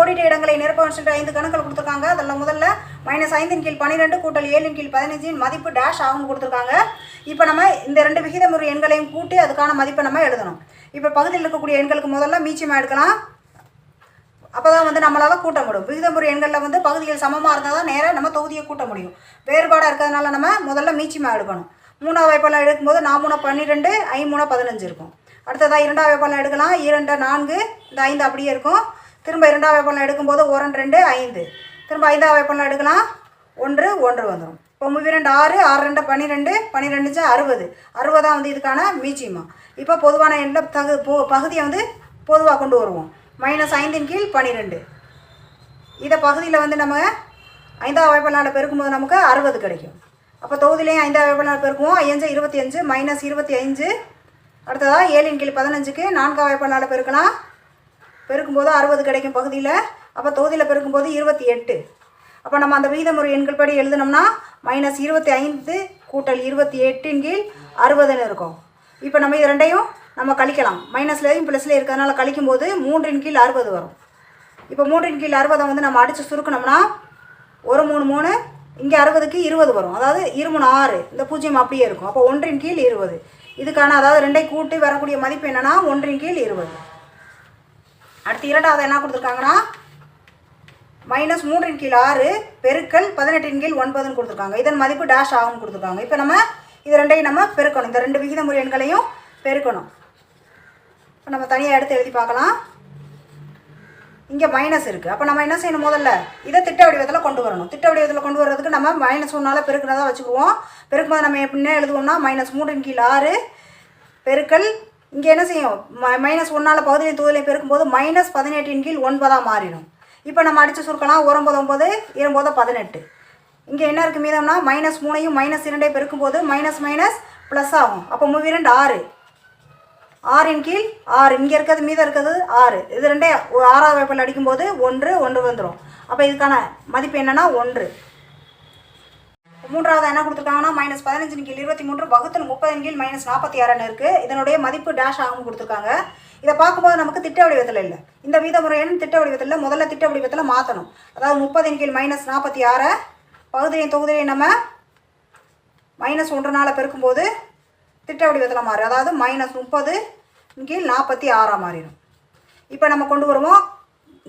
கோடிட்ட இடங்களை நிரப்ப சொல்லிட்டு 5 கணக்குகள் கொடுத்துருக்காங்க. அதில் முதல்ல -5/12 கூட்டல் 7/15 மதிப்பு டேஷ் ஆகும்னு கொடுத்துருக்காங்க. இப்போ நம்ம இந்த 2 விகிதமுறு எண்களையும் கூட்டி அதுக்கான மதிப்பை நம்ம எழுதணும். இப்போ பகுதியில் இருக்கக்கூடிய எண்களுக்கு முதல்ல மீச்சமாக எடுக்கலாம். அப்போ தான் வந்து நம்மளால் கூட்ட முடியும். விகிதமுறு எண்களில் வந்து பகுதிகள் சமமாக இருந்தால் தான் நேராக நம்ம தொகுதியை கூட்ட முடியும். வேறுபாடாக இருக்கிறதுனால நம்ம முதல்ல மீச்சமாக எடுக்கணும். 3வது வாய்ப்பாளர் எடுக்கும்போது 4 3 12 5 3 15 இருக்கும். அடுத்ததாக 2வது வாய்ப்பாளர் எடுக்கலாம். 2 4 இந்த 5 அப்படியே இருக்கும். திரும்ப 2வது வாய்ப்பாளர் எடுக்கும்போது 1 2 5. திரும்ப 5வது வாய்ப்பாளர் எடுக்கலாம். 1 1 வந்துடும். இப்போ 2 6 6 2 12 12 60 60 தான் வந்து இதுக்கான மீச்சிமா. இப்போ பொதுவான எண்ணில் பகுதியை வந்து பொதுவாக கொண்டு வருவோம். -5/12. இதை பகுதியில் வந்து நம்ம 5வது வாய்ப்பாளர் பெருக்கும்போது நமக்கு 60 கிடைக்கும். அப்போ தொகுதியிலையும் 5வது வாய்ப்பாளர் பெருக்குவோம். 5 25 -25. அடுத்ததாக 7/15க்கு 4வது வாய்ப்பாளர் பெருக்கலாம். பெருக்கும்போது 60 கிடைக்கும் பகுதியில். அப்போ தொகுதியில் பெருக்கும்போது 28. அப்போ நம்ம அந்த விகிதமுறை எண்கள் படி எழுதினோம்னா -25 கூட்டல் 28/60 இருக்கும். இப்போ நம்ம இது ரெண்டையும் நம்ம கழிக்கலாம். மைனஸ்லேயும் ப்ளஸ்லேயும் இருக்கிறதுனால கழிக்கும்போது 3/60 வரும். இப்போ 3/60 வந்து நம்ம அடித்து சுருக்கணும்னா 1 3 3 இங்கே 60க்கு 20 வரும். அதாவது 2 3 6 இந்த 0 அப்படியே இருக்கும். அப்போ 1/20 இதுக்கான அதாவது 2ஐ கூட்டி வரக்கூடிய மதிப்பு என்னென்னா 1/20. அடுத்து இரண்டாவது என்ன கொடுத்துருக்காங்கன்னா -3/6 பெருக்கல் 18/9 கொடுத்துருக்காங்க. இதன் மதிப்பு டேஷ் ஆகும்னு கொடுத்துருக்காங்க. இப்போ நம்ம இது ரெண்டையும் நம்ம பெருக்கணும். இந்த 2 விகிதமுறை எண்களையும் பெருக்கணும். இப்போ நம்ம தனியாக எடுத்து எழுதி பார்க்கலாம். இங்கே மைனஸ் இருக்குது. அப்போ நம்ம என்ன செய்யணும், முதல்ல இதை திட்ட வடிவத்தில் கொண்டு வரணும். திட்ட வடிவத்தில் கொண்டு வர்றதுக்கு நம்ம -1ஆல் பெருக்கிறதா வச்சுக்குவோம். பெருக்கும்போது நம்ம எப்படின்னா எழுதுவோம்னா -3/6 பெருக்கல் இங்கே என்ன செய்யும் -1ஆல் பகுதியின் தொகுதியிலையும் பெருக்கும்போது -18/9 மாறிடும். இப்போ நம்ம அடித்து சுருக்கலாம். 9 9 2 18. இங்கே என்ன இருக்குது மீதம்னா -3ஐயும் -2ஐயும் பெருக்கும்போது மைனஸ் ப்ளஸ் ஆகும். அப்போ 2 6 6/6 இங்கே இருக்கிறது மீதம் இருக்கிறது 6. இது ரெண்டே 6வது வாய்ப்பாளர் அடிக்கும்போது 1 1 வந்துடும். அப்போ இதுக்கான மதிப்பு என்னென்னா 1. மூன்றாவது என்ன கொடுத்துருக்காங்கன்னா -15/23 வகுத்தல் 30/-46 இருக்குது. இதனுடைய மதிப்பு டேஷ் ஆகும் கொடுத்துருக்காங்க. இதை பார்க்கும்போது நமக்கு திட்ட வடிவத்தில் இல்லை. இந்த விகிதமுறை எண் திட்ட வடிவத்தில் முதல்ல திட்ட வடிவத்தில் மாற்றணும். அதாவது 30/-46 பகுதியின் தொகுதியை நம்ம -1னால் பெருக்கும்போது திட்ட வடிவத்தில் மாறும். அதாவது -30/46 மாறிடும். இப்போ நம்ம கொண்டு வருவோம்,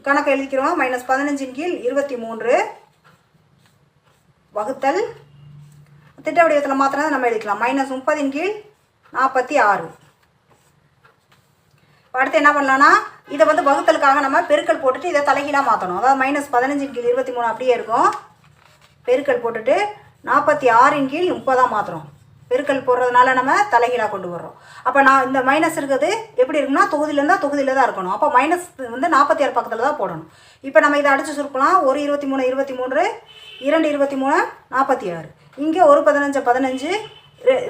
கணக்கு எழுதிக்கிறோம். -15/23 வகுத்தல் திட்ட வடிவத்தில் மாத்திரம் நம்ம எழுதிக்கலாம் -30/46. அடுத்து என்ன பண்ணலான்னா இதை வந்து வகுத்தலுக்காக நம்ம பெருக்கல் போட்டுட்டு இதை தலைகீழாக மாற்றணும். அதாவது -15/23 அப்படியே இருக்கும். பெருக்கல் போட்டுட்டு 46/30 மாற்றுறோம். பெருக்கல் போடுறதுனால நம்ம தலைகீழாக கொண்டு வர்றோம். அப்போ நான் இந்த மைனஸ் இருக்கிறது எப்படி இருக்குன்னா தொகுதியில் தான் இருக்கணும். அப்போ மைனஸ் வந்து 46 பக்கத்தில் தான் போடணும். இப்போ நம்ம இதை அடித்து சுருக்கலாம். 1 23 23 2 23 46. இங்கே 1 15 15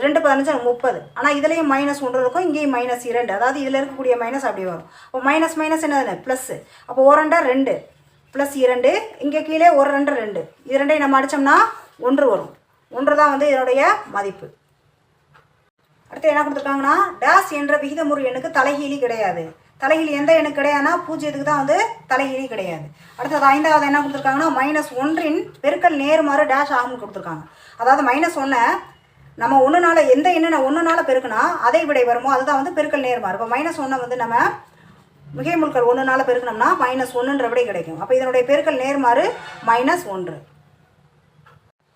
2 15 30. ஆனால் இதுலேயும் -1 இருக்கும், இங்கேயும் -2. அதாவது இதில் இருக்கக்கூடிய மைனஸ் அப்படி வரும். அப்போ மைனஸ் என்னது ப்ளஸ்ஸு. அப்போ 1 2 +2 இங்கே கீழே 1 2 2 இது ரெண்டையும் நம்ம அடித்தோம்னா 1 வரும். 1 தான் வந்து இதனுடைய மதிப்பு. அடுத்து என்ன கொடுத்துருக்காங்கன்னா டேஸ் என்ற விகிதமுறு எண்ணுக்கு தலைகீழி கிடையாது. தலைகீழி எந்த எண்ணுக்கு கிடையாதுன்னா 0க்கு தான் வந்து தலைகீழி கிடையாது. அடுத்தது 5வது என்ன கொடுத்துருக்காங்கன்னா -1இன் பெருக்கல் நேர்மாறு டேஷ் ஆகும்னு கொடுத்துருக்காங்க. அதாவது -1 நம்ம 1னால் எந்த எண்ணை 1னால் பெருக்குனா அதை விடை வருமோ அதுதான் வந்து பெருக்கல் நேர்மாறு. இப்போ -1 வந்து நம்ம மிகைமுட்கள் 1னால் பெருக்கணும்னா -1ன்ற விடை கிடைக்கும். அப்போ இதனுடைய பெருக்கல் நேர்மாறு -1.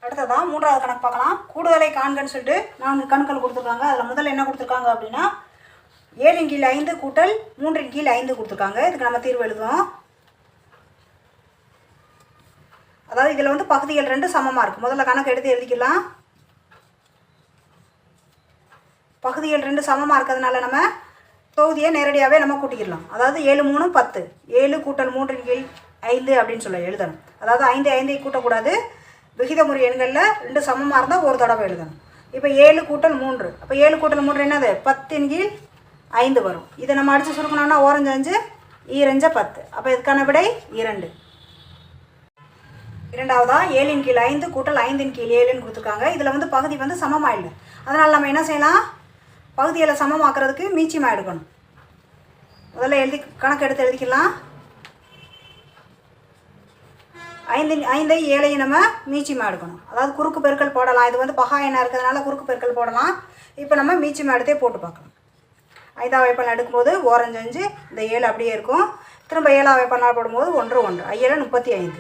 அடுத்ததான் 3வது கணக்கு பார்க்கலாம். கூடுதலை காண்கன்னு சொல்லிட்டு 4 கணக்குகள் கொடுத்துருக்காங்க. அதில் முதல்ல என்ன கொடுத்துருக்காங்க அப்படின்னா 7/5 கூட்டல் 3/5 கொடுத்துருக்காங்க. இதுக்கு நம்ம தீர்வு எழுதுவோம். அதாவது இதில் வந்து பகுதிகள் 2 சமமாக இருக்குது. முதல்ல கணக்கு எடுத்து எழுதிக்கலாம். பகுதிகள் 2 சமமாக இருக்கிறதுனால நம்ம தொகுதியை நேரடியாகவே நம்ம கூட்டிக்கிடலாம். அதாவது 7 3 10 7 கூட்டல் 3/5 அப்படின்னு சொல்ல எழுதணும். அதாவது 5 5ஐ கூட்டக்கூடாது. விகிதமுறை எண்களில் 2 சமமாக இருந்தால் ஒரு தடவை எழுதணும். இப்போ 7 கூட்டல் 3. அப்போ 7 கூட்டல் 3 என்னது 10/5 வரும். இதை நம்ம அடித்து சுருக்கணும்னா 5 5 2 10. அப்போ இதுக்கான விடை 2. இரண்டாவதா 7/5 கூட்டல் 5/7ன்னு கொடுத்துருக்காங்க. இதில் வந்து பகுதி வந்து சமமாக இல்லை. அதனால் நம்ம என்ன செய்யலாம், பகுதியில் சமமாக்குறதுக்கு மீச்சியமாக எடுக்கணும். முதல்ல கணக்கு எடுத்து எழுதிக்கலாம். ஐந்தை 7ஐயும் நம்ம மீச்சிமா எடுக்கணும். அதாவது குறுக்கு பெருக்கல் போடலாம். இது வந்து பகா எண்ணாக இருக்கிறதுனால குறுக்கு பெருக்கல் போடலாம். இப்போ நம்ம மீச்சிமா எடுத்தே போட்டு பார்க்கலாம். 5ஆம் வாய்ப்பால் எடுக்கும்போது ஓரஞ்சு 5, இந்த 7 அப்படியே இருக்கும். திரும்ப 7ஆம் வாய்ப்பால் போடும்போது 1 1, 5 35.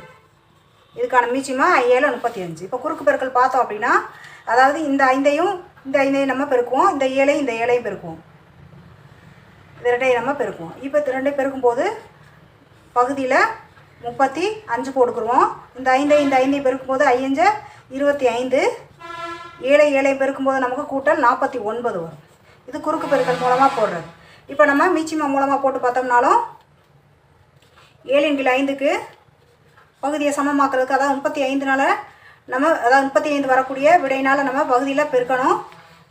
இதுக்கான மீச்சிமா 5 35. இப்போ குறுக்கு பெருக்கல் பார்த்தோம் அப்படின்னா, அதாவது இந்த 5ஐயும் நம்ம பெருக்குவோம், இந்த 7ஐயும் பெருக்குவோம், இது ரெண்டையும் நம்ம பெருக்குவோம். இப்போ இது ரெண்டையும் பெருக்கும்போது பகுதியில் 35 போட்டுக்குருவோம். இந்த 5ஐயும் பெருக்கும்போது 5 25, 7ஐயும் பெருக்கும்போது நமக்கு கூட்டல் 49 வரும். இது குறுக்கு பெருக்கல் மூலமாக போடுறது. இப்போ நம்ம மீச்சிமா மூலமாக போட்டு பார்த்தோம்னாலும் 7/5க்கு பகுதியை சமமாக்குறதுக்கு, அதாவது 35னால நம்ம, அதாவது 35 வரக்கூடிய விடையினால் நம்ம பகுதியில் பெருக்கணும்.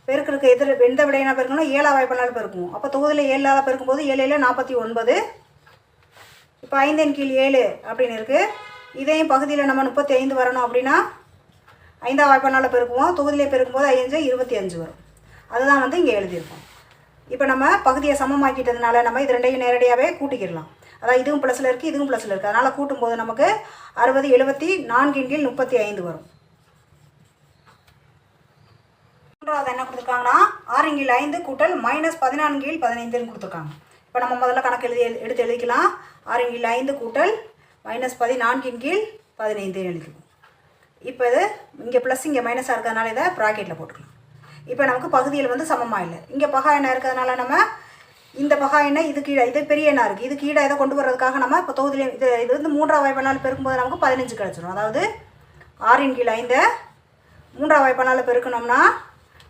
பெருக்கிறதுக்கு எந்த விடையினால் பெருக்கணும்? 7ஆம் வாய்ப்பால் பெருக்குவோம். அப்போ தொகுதியில் 7ஆல் பெருக்கும்போது 7 49. இப்போ 5/7 அப்படின்னு இருக்குது. இதையும் பகுதியில் நம்ம 35 வரணும் அப்படின்னா 5ஆம் வாய்ப்பால் பெருக்குவோம். தொகுதியிலே பெருக்கும்போது 5 25 வரும். அதுதான் வந்து இங்கே எழுதியிருக்கோம். இப்போ நம்ம பகுதியை சமமாக்கிட்டதுனால நம்ம இது ரெண்டையும் நேரடியாகவே கூட்டிக்கிடலாம். அதாவது இதுவும் ப்ளஸில் இருக்குது, இதுவும் ப்ளஸில் இருக்குது. அதனால் கூட்டும்போது நமக்கு 60 74/35 வரும். மூன்றாவது என்ன கொடுத்துருக்காங்கன்னா 6/5 கூட்டல் -14/15 கொடுத்துருக்காங்க. இப்போ நம்ம முதல்ல கணக்கு எடுத்து எழுதிக்கலாம். 6/5 கூட்டல் -14/15 எழுதிக்குவோம். இப்போ இது இங்கே ப்ளஸ் இங்கே மைனஸாக இருக்கிறதுனால இதை ப்ராக்கெட்டில் போட்டுக்கலாம். இப்போ நமக்கு பகுதியில் வந்து சமமாக இல்லை. இங்கே பகா எண்ணெய் இருக்கிறதுனால நம்ம இந்த பகா எண்ணெய் இது கீழே, இது பெரிய எண்ணெய் இருக்குது, இது கீழே இதை கொண்டு வர்றதுக்காக நம்ம இப்போ தொகுதியில் இது வந்து 3ஆம் வாய்ப்பால் பெருக்கும்போது நமக்கு 15 கிடச்சிடும். அதாவது 6/5 3ஆம் வாய்ப்பால் பெருக்கணும்னா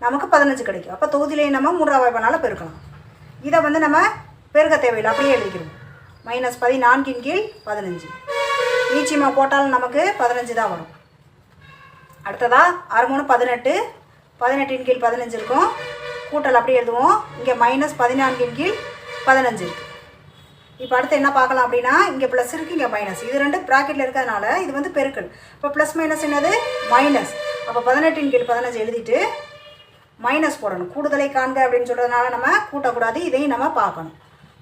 நமக்கு 15 கிடைக்கும். அப்போ தொகுதியிலேயே நம்ம 3ஆம் வாய்ப்பால் பெருக்கலாம். இதை வந்து நம்ம பெருக்க தேவையில்லை, அப்படியே எழுதிக்கிறோம். -14/15. மீச்சிமா போட்டாலும் நமக்கு 15 தான் வரும். அடுத்ததாக 6 3 18, 18/15 இருக்கும். கூட்டல் அப்படியே எழுதுவோம். இங்கே -14/15 இருக்குது. இப்போ அடுத்து என்ன பார்க்கலாம் அப்படின்னா, இங்கே ப்ளஸ் இருக்குது, இங்கே மைனஸ், இது ரெண்டு ப்ராக்கெட்டில் இருக்கிறதுனால இது வந்து பெருக்கல். இப்போ ப்ளஸ் மைனஸ் என்னது? மைனஸ். அப்போ 18/15 எழுதிட்டு மைனஸ் போடணும். கூடுதலை காண்க அப்படின்னு சொல்கிறதுனால நம்ம கூட்டக்கூடாது, இதையும் நம்ம பார்க்கணும்.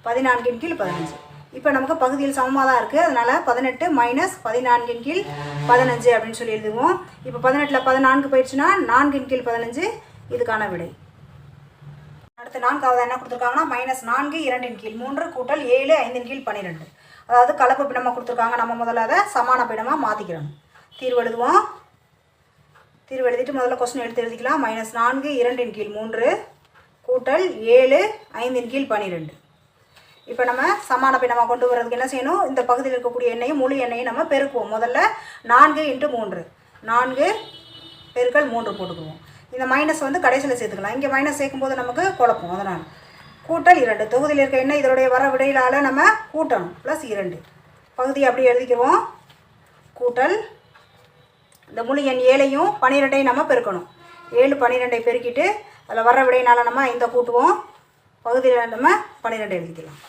14/15. இப்போ நமக்கு பகுதியில் சமமாக தான் இருக்குது. அதனால் 18 -14/15 அப்படின்னு சொல்லி எழுதுவோம். இப்போ 18ல் 14 போயிடுச்சுன்னா 4/15 இதுக்கான விடை. அடுத்து 4வது என்ன கொடுத்துருக்காங்கன்னா -4 2/3 கூட்டல் 7 5/12. அதாவது கலப்பு பின்னமாக கொடுத்துருக்காங்க. நம்ம முதல்ல அதை சமான பின்னமாக மாற்றிக்கிறோம். தீர்வு எழுதுவோம். தீர்வு எழுதிட்டு முதல்ல கொஸ்டின் எழுதிக்கலாம். -4 2/3 கூட்டல் 7 5/12. இப்போ நம்ம சமான பின்னமாக கொண்டு வரதுக்கு என்ன செய்யணும்? இந்த பகுதியில் இருக்கக்கூடிய எண்ணையும் முழு எண்ணையும் நம்ம பெருக்குவோம். முதல்ல 4 × 3 4 பெருக்கல் 3 போட்டுக்குவோம். இந்த மைனஸ் வந்து கடைசியில் சேர்த்துக்கலாம். இங்கே மைனஸ் சேர்க்கும்போது நமக்கு குழப்பம். அதனால் கூட்டல் 2 தொகுதியில் இருக்க எண்ணெய் இதனுடைய வர விடையிலால் நம்ம கூட்டணும். +2 பகுதி அப்படி எழுதிக்குவோம். கூட்டல் இந்த முழு எண் 7ஐயும் 12ஐயும் நம்ம பெருக்கணும். 7 12ஐ பெருக்கிட்டு அதில் வர விடையினால் நம்ம 5 கூட்டுவோம். பகுதியில் நம்ம 12 எழுதிக்கலாம்.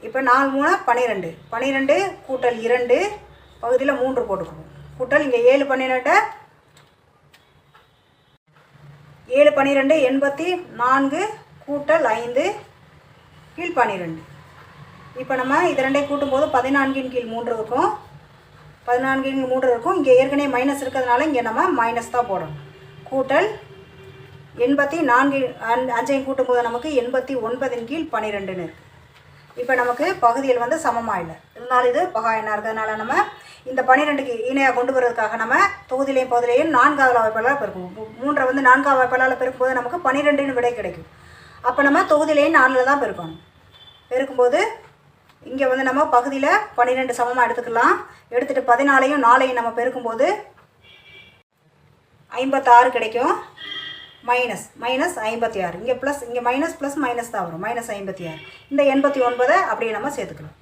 இப்போ 4 3 12 12 கூட்டல் 2 பகுதியில் 3 போட்டுக்குவோம். கூட்டல் இங்கே 7 12 84 கூட்டல் 5/12. இப்போ நம்ம இது ரெண்டையும் கூட்டும்போது 14/3 இருக்கும். 14/3 இருக்கும். இங்கே ஏற்கனவே மைனஸ் இருக்கிறதுனால இங்கே நம்ம மைனஸ் தான் போடணும். கூட்டல் 84 5ஐயும் கூட்டும்போது நமக்கு 89/12 இருக்குது. இப்போ நமக்கு பகுதியில் வந்து சமமாக இல்லை. இருந்தாலும் இது பகா எண்ணாக இருக்கிறதுனால நம்ம இந்த 12க்கு இணையாக கொண்டு வரதுக்காக நம்ம தொகுதியிலையும் பகுதியிலையும் 4ஆவது வாய்ப்பால் பெருக்குவோம். 3 வந்து 4ஆவது வாய்ப்பால் பெருக்கும்போது நமக்கு 12ன்னு விடை கிடைக்கும். அப்போ நம்ம தொகுதியிலையும் 4ல் தான் பெருக்கணும். பெருக்கும்போது இங்கே வந்து நம்ம பகுதியில் 12 சமமாக எடுத்துக்கலாம். எடுத்துகிட்டு 14ஐயும் 4ஐயும் நம்ம பெருக்கும்போது 56 கிடைக்கும். மைனஸ் 56. இங்கே ப்ளஸ், இங்கே மைனஸ் ப்ளஸ் மைனஸ் தான் வரும். -56. இந்த 89 அப்படியே நம்ம சேர்த்துக்கலாம்.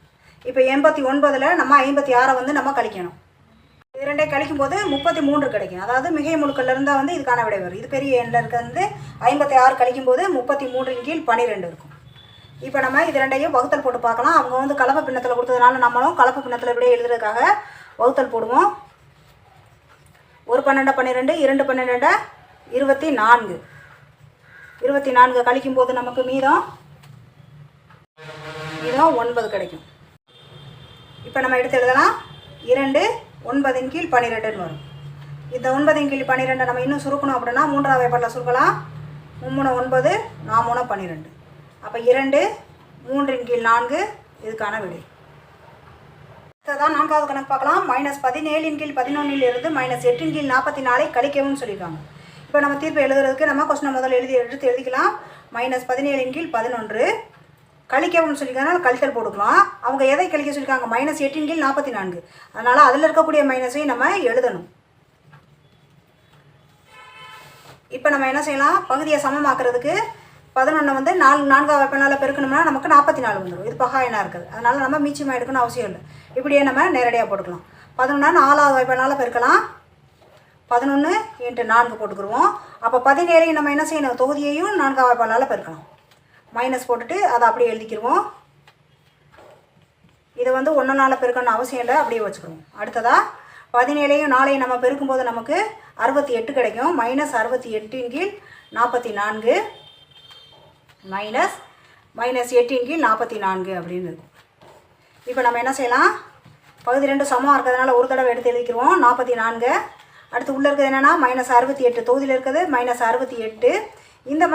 இப்போ 89ல் நம்ம 56 வந்து நம்ம கழிக்கணும். இது ரெண்டையும் கழிக்கும்போது 33 கிடைக்கும். அதாவது மிகை முழுக்கல்ல இருந்தால் வந்து இதுக்கான விடை வரும். இது பெரிய எண்ணில் இருக்கிறது 56 கழிக்கும்போது 33/12 இருக்கும். இப்போ நம்ம இது ரெண்டையும் வகுத்தல் போட்டு பார்க்கலாம். அவங்க வந்து கலப்பு பின்னத்தில் கொடுத்ததுனால நம்மளும் கலப்பு பின்னத்தில் விடை எழுதுறதுக்காக வகுத்தல் போடுவோம். 1 12 12 2 12 24. 24 கழிக்கும்போது நமக்கு மீதம் 9 கிடைக்கும். இப்போ நம்ம எடுத்து எழுதலாம். 2 9 கீழ் 12ன்னு வரும். இந்த 9 கீழ் 12 நம்ம இன்னும் சுருக்கணும் அப்படின்னா 3ஆவது வாய்ப்பாட்டில் சுருக்கலாம். 3 9 4 12. அப்போ 2 3 கீழ் 4 இதுக்கான விடை. அடுத்ததான் 4வது கணக்கு பார்க்கலாம். -17 கீழ் 11 இருந்து -8 கீழ் 44 கழிக்கவும் சொல்லியிருக்காங்க. இப்போ நம்ம தீர்ப்பு எழுதுறதுக்கு நம்ம கொஸ்டினை முதல்ல எடுத்து எழுதிக்கலாம். -17 கீழ் 11 கழிக்கவும் சொல்லியிருக்காங்க, கழித்தல் போட்டுக்கலாம். அவங்க எதை கழிக்க சொல்லியிருக்காங்க? -8 கீழ் 44. அதனால் அதில் இருக்கக்கூடிய மைனஸையும் நம்ம எழுதணும். இப்போ நம்ம என்ன செய்யலாம்? பகுதியை சமமாக்குறதுக்கு 11 வந்து 4ஆவது வாய்ப்பாட்டில் பெருக்கணும்னா நமக்கு 44 வந்துடும். இது பகாயனாக இருக்குது. அதனால் நம்ம மீச்சமாக எடுக்கணும்னு அவசியம் இல்லை. இப்படியே நம்ம நேரடியாக போட்டுக்கலாம். 11 4ஆவது வாய்ப்பாட்டில் பெருக்கலாம். 11 × 4 போட்டுக்குருவோம். அப்போ 17 நம்ம என்ன செய்யணும்? தொகுதியையும் 4ஆவது வாய்ப்பாட்டில் பெருக்கலாம். மைனஸ் போட்டுட்டு அதை அப்படியே எழுதிக்கிடுவோம். இதை வந்து 1 பெருக்கணும்னு அவசியம் இல்லை, அப்படியே வச்சுக்கிடுவோம். அடுத்ததாக 17ஐயும் 4ஐயும் நம்ம பெருக்கும்போது நமக்கு 68 கிடைக்கும். -68 கீழ் 44 -8 கீழ் 44 அப்படின்னு இருக்கும். இப்போ நம்ம என்ன செய்யலாம்? பகுதி 2 சமமாக இருக்கிறதுனால ஒரு தடவை எடுத்து எழுதிக்கிடுவோம். 44. அடுத்து உள்ளே இருக்கிறது என்னென்னா -68. தொகுதியில் இருக்கிறது -68. இந்த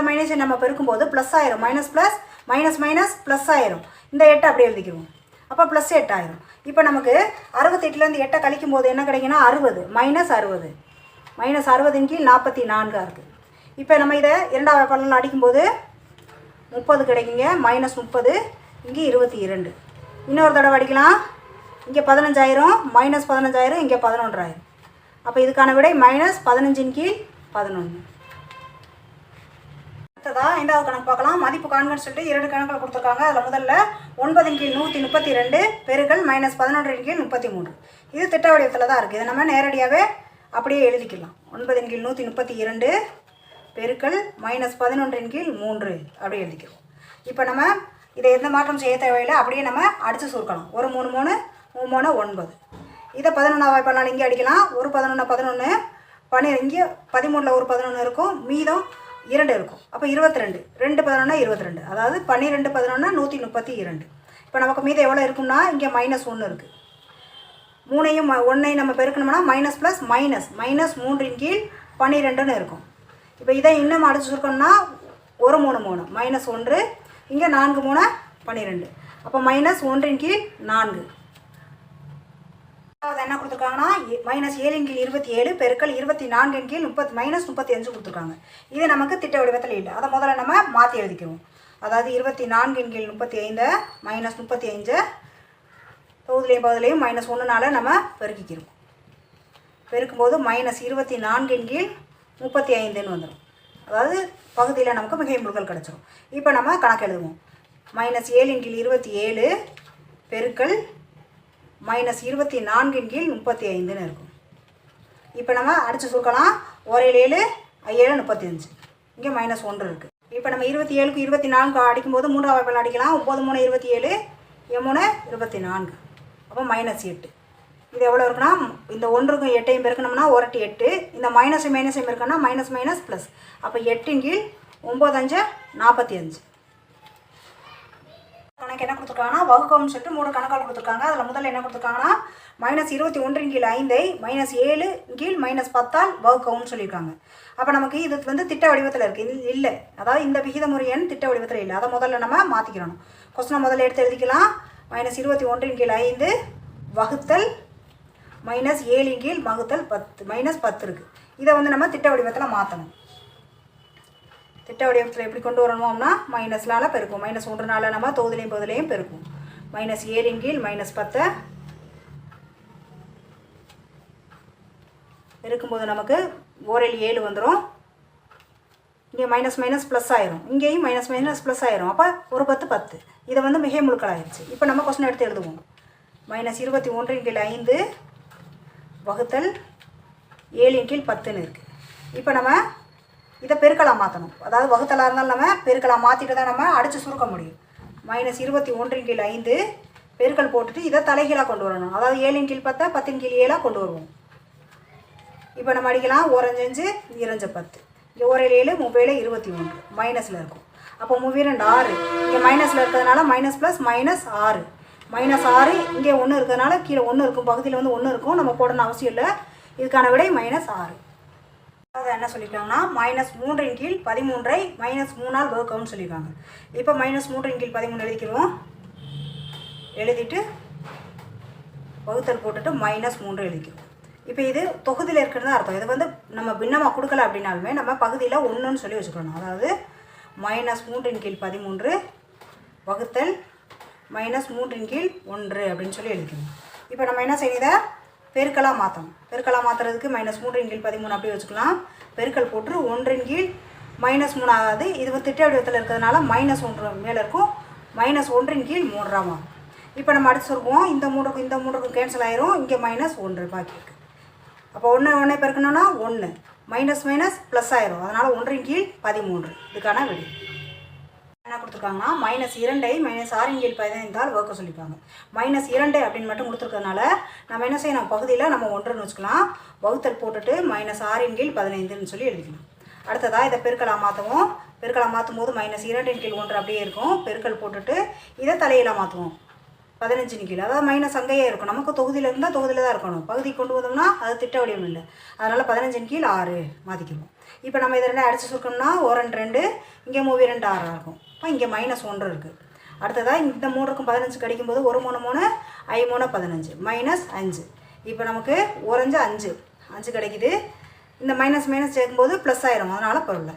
மைனஸை நம்ம பெருக்கும்போது ப்ளஸ் ஆயிரும். மைனஸ் ஆயிரும். இந்த 8 அப்படியே எழுதிக்கிடுவோம். அப்போ +8 ஆயிரும். இப்போ நமக்கு 68லேருந்து 8 கழிக்கும் போது என்ன கிடைக்குன்னா 60 -60 கீழ் 44 இருக்குது. இப்போ நம்ம இதை 2ஆவது வாய்ப்பாட்டில் அடிக்கும்போது 30 கிடைக்குங்க. -30 இங்கே 22. இன்னொரு தடவை அடிக்கலாம். இங்கே 15 ஆயிரும். -15 ஆயிரும். இங்கே 11 ஆயிரும். அப்போ இதுக்கான விடை -15 கீழ் 11. அடுத்ததாக 5வது கணக்கு பார்க்கலாம். மதிப்பு காண்கன்னு சொல்லிட்டு 2 கணக்கில் கொடுத்துருக்காங்க. அதில் முதல்ல 9 கீழ் 132 பெருக்கல் -11 கீழ் 33. இது திட்ட வடிவத்தில் தான் இருக்குது. இதை நம்ம நேரடியாகவே அப்படியே எழுதிக்கலாம். 9 கீழ் 132 பெருக்கல் -11 கீழ் 3 அப்படியே எழுதிக்கிறோம். இப்போ நம்ம இதை எந்த மாற்றம் செய்ய தேவையில்லை, அப்படியே நம்ம அடித்து சுருக்கலாம். ஒரு 3 3 3 9. இதை 11ஆவது வாய்ப்பாட்டில் இங்கே அடிக்கலாம். ஒரு 11 11 12 இங்கே 13ல் ஒரு 11 இருக்கும், மீதம் 2 இருக்கும். அப்போ 22 2 11 22. அதாவது 12 11 132. இப்போ நமக்கு மீதம் எவ்வளோ இருக்கும்னா இங்கே -1 இருக்குது. 3ஐயும் 1ஐயும் நம்ம பெருக்கணும்னா மைனஸ் ப்ளஸ் -3 கீழ் 12ன்னு இருக்கும். இப்போ இதை இன்னும் அடிச்சு சுருக்கணும்னா ஒரு 3 3 -1 இங்கே 4 3 12. அப்போ -1 கீழ் 4. அதாவது என்ன கொடுத்துருக்காங்கன்னா -7 கீழ் 27 பெருக்கல் 24 கீழ் -35 கொடுத்துருக்காங்க. இது நமக்கு திட்ட வடிவத்தில் இல்லை. அதை முதல்ல நம்ம மாற்றி எழுதிக்கிறோம். அதாவது 24 கீழ் 35 -35 தொகுதியிலையும் பகுதியிலையும் -1னால நம்ம பெருக்கிக்கிறோம். பெருக்கும்போது -24 கீழ் 35ன்னு வந்துடும். அதாவது பகுதியில் நமக்கு மிகை முழுக்கள் கிடச்சிரும். இப்போ நம்ம கணக்கு எழுதுவோம். -7 கீழ் 27 பெருக்கல் -24 கீழ் 35ன்னு இருக்கும். இப்போ நம்ம அடித்து சுருக்கலாம். 1 7 7 35. இங்கே -1 இருக்குது. இப்போ நம்ம 27க்கு 24 அடிக்கும்போது 3ஆவது வாய்ப்பாட்டில் அடிக்கலாம். 9 3 27 3 24. அப்போ -8. இது எவ்வளோ இருக்குன்னா இந்த 1க்கும் 8ஐயும் பெருக்கணும்னா 1 8. இந்த மைனஸையும் பெருக்கணும்னா மைனஸ் ப்ளஸ். அப்போ 8 கீழ் 9 5 45. கணக்கு என்ன கொடுத்துருக்காங்கன்னா வகுக்கம்னு சொல்லிட்டு 3 கணக்கால் கொடுத்துருக்காங்க. அதில் முதல்ல என்ன கொடுத்துருக்காங்கன்னா -21 கீழ் 5ஐ -7 கீழ் -10ஆல் வகுக்கவும்னு சொல்லியிருக்காங்க. அப்போ நமக்கு இது வந்து திட்ட வடிவத்தில் இருக்குது. இது இல்லை, அதாவது இந்த விகித முறை எண் திட்ட வடிவத்தில் இல்லை. அதை முதல்ல நம்ம மாற்றிக்கிறோம். கொஸ்டினை முதல்ல எடுத்து எழுதிக்கலாம். -21 கீழ் 5 வகுத்தல் -7 கீழ் வகுத்தல் 10 -10 இருக்குது. இதை வந்து நம்ம திட்ட வடிவத்தில் மாற்றணும். திட்ட வடிவத்தில் எப்படி கொண்டு வரணும்னா மைனஸ்னால பெருக்கும். -1னால நம்ம தொகுதிலையும் பகுதிலையும் பெருக்கும். -7 கீழ் -10 இருக்கும்போது நமக்கு 1 7 வந்துடும். இங்கே மைனஸ் ப்ளஸ் ஆயிரும். இங்கேயும் மைனஸ் ப்ளஸ் ஆயிரும். அப்போ ஒரு 10 10. இதை வந்து மிகை முழுக்கள் ஆயிடுச்சு. இப்போ நம்ம கொஸ்டின் எடுத்து எழுதுவோம். -21 கீழ் 5 வகுத்தல் 7 கீழ் 10ன்னு இருக்குது. இப்போ நம்ம இதை பெருக்கலாம் மாற்றணும். அதாவது வகுத்தலாக இருந்தாலும் நம்ம பெருக்கலாம் மாற்றிட்டு தான் நம்ம அடித்து சுருக்க முடியும். -21 கீழ் 5 பெருக்கல் போட்டுட்டு இதை தலைகீழாக கொண்டு வரணும். அதாவது 7 கீழ் 10 10 கீழ் 7 கொண்டு வருவோம். இப்போ நம்ம அடிக்கலாம். 1 5 2 10. இங்கே 1 7 3 21 மைனஸில் இருக்கும். அப்போ 3 2 6. இங்கே மைனஸில் இருக்கிறதுனால மைனஸ் ப்ளஸ் -6. -6 இங்கே 1 இருக்கிறதுனால கீழே 1 இருக்கும், பகுதியில் வந்து 1 இருக்கும், நம்ம போடணும் அவசியம் இல்லை. இதுக்கான விடை -6. அதை என்ன சொல்லியிருக்காங்கன்னா -3/13 -3ஆல் வகுக்கவும்னு சொல்லியிருக்காங்க. இப்போ -3/13 எழுதிக்கிறோம். எழுதிட்டு வகுத்தல் போட்டுட்டு -3 எழுதிக்கிறோம். இப்போ இது தொகுதியில் இருக்கிறது தான் அர்த்தம். இது வந்து நம்ம பின்னமாக கொடுக்கல அப்படின்னாலுமே நம்ம பகுதியில் 1ன்னு சொல்லி வச்சுக்கணும். அதாவது -3/13 வகுத்தல் -3/1 அப்படின்னு சொல்லி எழுதிக்கணும். இப்போ நம்ம என்ன செய்யறத பெருக்கலாக மாற்றணும். பெருக்கலாக மாற்றுறதுக்கு -3/13 அப்படியே வச்சுக்கலாம். பெருக்கல் போட்டு 1/-3 ஆகாது. இது வந்து திட்ட வடிவத்தில் இருக்கிறதுனால -1 மேலே இருக்கும், -1/3 ஆகும். இப்போ நம்ம அடுத்து சொல்லுவோம், இந்த 3க்கும் கேன்சல் ஆயிரும், இங்கே -1 பாக்கி இருக்குது. அப்போ 1 பெருக்கணும்னா 1 மைனஸ் ப்ளஸ் ஆயிரும், அதனால் 1/13 இதுக்கான விடை. என்ன கொடுத்துருக்காங்கன்னா -2ஐ -6/15ஆல் வகுக்க சொல்லியிருக்காங்க. -2 அப்படின்னு மட்டும் கொடுத்துருக்கறதுனால நம்ம என்ன செய்யணும், பகுதியில் நம்ம 1ன்னு வச்சுக்கலாம். வகுத்தல் போட்டுட்டு -6/15ன்னு சொல்லி எழுதிக்கலாம். அடுத்ததாக இதை பெருக்கலாக மாற்றுவோம். பெருக்கலாக மாற்றும் போது -2/1 அப்படியே இருக்கும். பெருக்கல் போட்டுட்டு இதை தலையில் மாற்றுவோம். 15 அதாவது மைனஸ் அங்கேயே இருக்கும். நமக்கு தொகுதியில் இருந்தால் தொகுதியில் தான் இருக்கணும். பகுதி கொண்டு வந்தோம்னா அது திட்ட வடிவம் இல்லை, அதனால் 15/6 மாற்றிக்கணும். இப்போ நம்ம இதை 2 அடித்து சுருக்கணும்னா 1 2 இங்கே 3 2 6 இருக்கும். இப்போ இங்கே -1 இருக்குது. அடுத்ததாக இந்த 3க்கும் 15 கிடைக்கும்போது 1 3 3 I 3 15 -5. இப்போ நமக்கு 1 5 5 கிடைக்குது. இந்த மைனஸ் சேர்க்கும்போது ப்ளஸ் ஆயிரும், அதனால் பரவாயில்ல.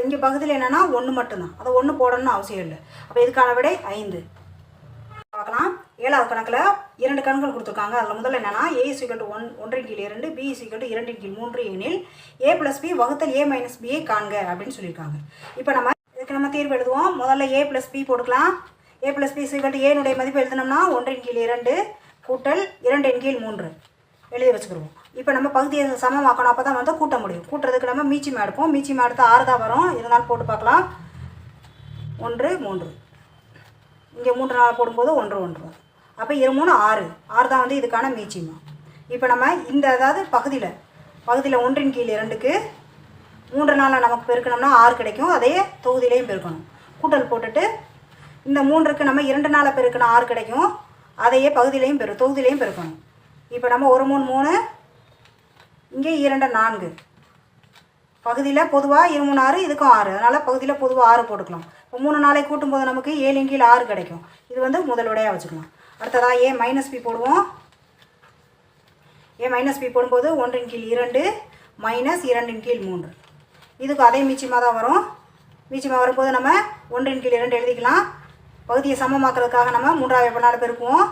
இங்கே பகுதியில் என்னென்னா 1 மட்டும்தான், அதை 1 போடணும்னு அவசியம் இல்லை. அப்போ இதுக்கான விடை 5. பார்க்கலாம். 7வது கணக்கில் 2 கணக்குகள் கொடுத்துருக்காங்க. அதில் முதல்ல என்னென்னா a = 1/2, b = 2/3 எனில் a + b வகுத்தல் a - b ஐ காண்க அப்படின்னு சொல்லியிருக்காங்க. இப்போ இதுக்கு நம்ம தீர்வு எழுதுவோம். முதல்ல a + b போட்டுக்கலாம். a + b = a மதிப்பு எழுதினோம்னா 1/2 கூட்டல் 2/3 எழுதி வச்சுக்கிடுவோம். இப்போ நம்ம பகுதியை சமமாக்கணும், அப்போ தான் வந்து கூட்ட முடியும். கூட்டுறதுக்கு நம்ம மீச்சிமா எடுப்போம். மீச்சிமா எடுத்து 6 தான் வரும், இருந்தாலும் போட்டு பார்க்கலாம். 1 3 இங்கே 3 4 போடும்போது 1 1 வரும். அப்போ 2 3 6 6 தான் வந்து இதுக்கான மீச்சிமா. இப்போ நம்ம அதாவது பகுதியில் 1/2க்கு 3 4 நமக்கு பெருக்கணும்னா 6 கிடைக்கும். அதே தொகுதியிலையும் பெருக்கணும். கூட்டல் போட்டுட்டு இந்த 3க்கு நம்ம 2 4 பெருக்கணும் 6 கிடைக்கும். அதையே பகுதியிலையும் தொகுதியிலையும் பெருக்கணும். இப்போ நம்ம 1 3 3 இங்கே 2 4 பகுதியில் பொதுவாக 2 3 6 இதுக்கும் 6, அதனால் பகுதியில் பொதுவாக 6 போட்டுக்கலாம். இப்போ 3 4 கூட்டும்போது நமக்கு 7/6 கிடைக்கும். இது வந்து முதல் விடையாக வச்சுக்கலாம். அடுத்ததாக a - b போடுவோம். a - b போடும்போது 1/2 -2/3 இதுக்கு அதே மீச்சியமாக தான் வரும். மீச்சியமாக வரும்போது நம்ம 1/2 எழுதிக்கலாம். பகுதியை சமமாக்குறதுக்காக நம்ம 3ஆவது பண்ணாலும் பெருக்குவோம்,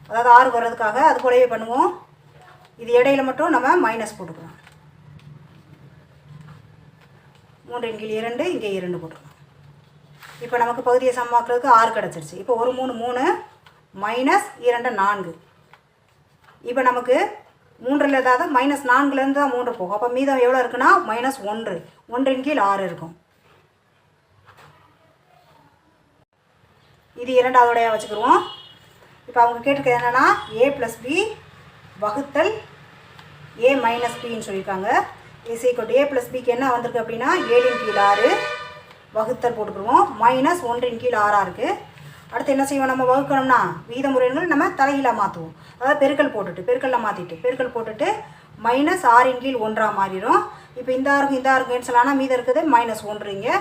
அதாவது 6 வர்றதுக்காக அது போலவே பண்ணுவோம். இது இடையில மட்டும் நம்ம மைனஸ் போட்டுக்கலாம். 3/2 இங்கே 2 போட்டுக்கலாம். இப்போ நமக்கு பகுதியை சமமாக்குறதுக்கு 6 கிடச்சிருச்சு. இப்போ 1 3 3 -2 4. இப்போ நமக்கு 3ல் ஏதாவது -4லேருந்து தான் 3 போகும். அப்போ மீதம் எவ்வளோ இருக்குன்னா -1 1/6 இருக்கும். இது 2ஆவதுடையாக வச்சுக்கிடுவோம். இப்போ அவங்க கேட்டிருக்கிறது என்னென்னா a + b வகுத்தல் a - bன்னு சொல்லியிருக்காங்க. a + bக்கு என்ன வந்திருக்கு அப்படின்னா 7/6 வகுத்தல் போட்டுக்கிடுவோம். -1/6 இருக்குது. அடுத்து என்ன செய்வோம், நம்ம வகுக்கணும்னா விகிதமுறைகள் நம்ம தலைகீழாக மாற்றுவோம். அதாவது பெருக்கலில் மாற்றிட்டு பெருக்கல் போட்டுட்டு -6/1 மாறிடும். இப்போ இந்த 6 கேன்சல் ஆனால் மீதம் இருக்குது -1.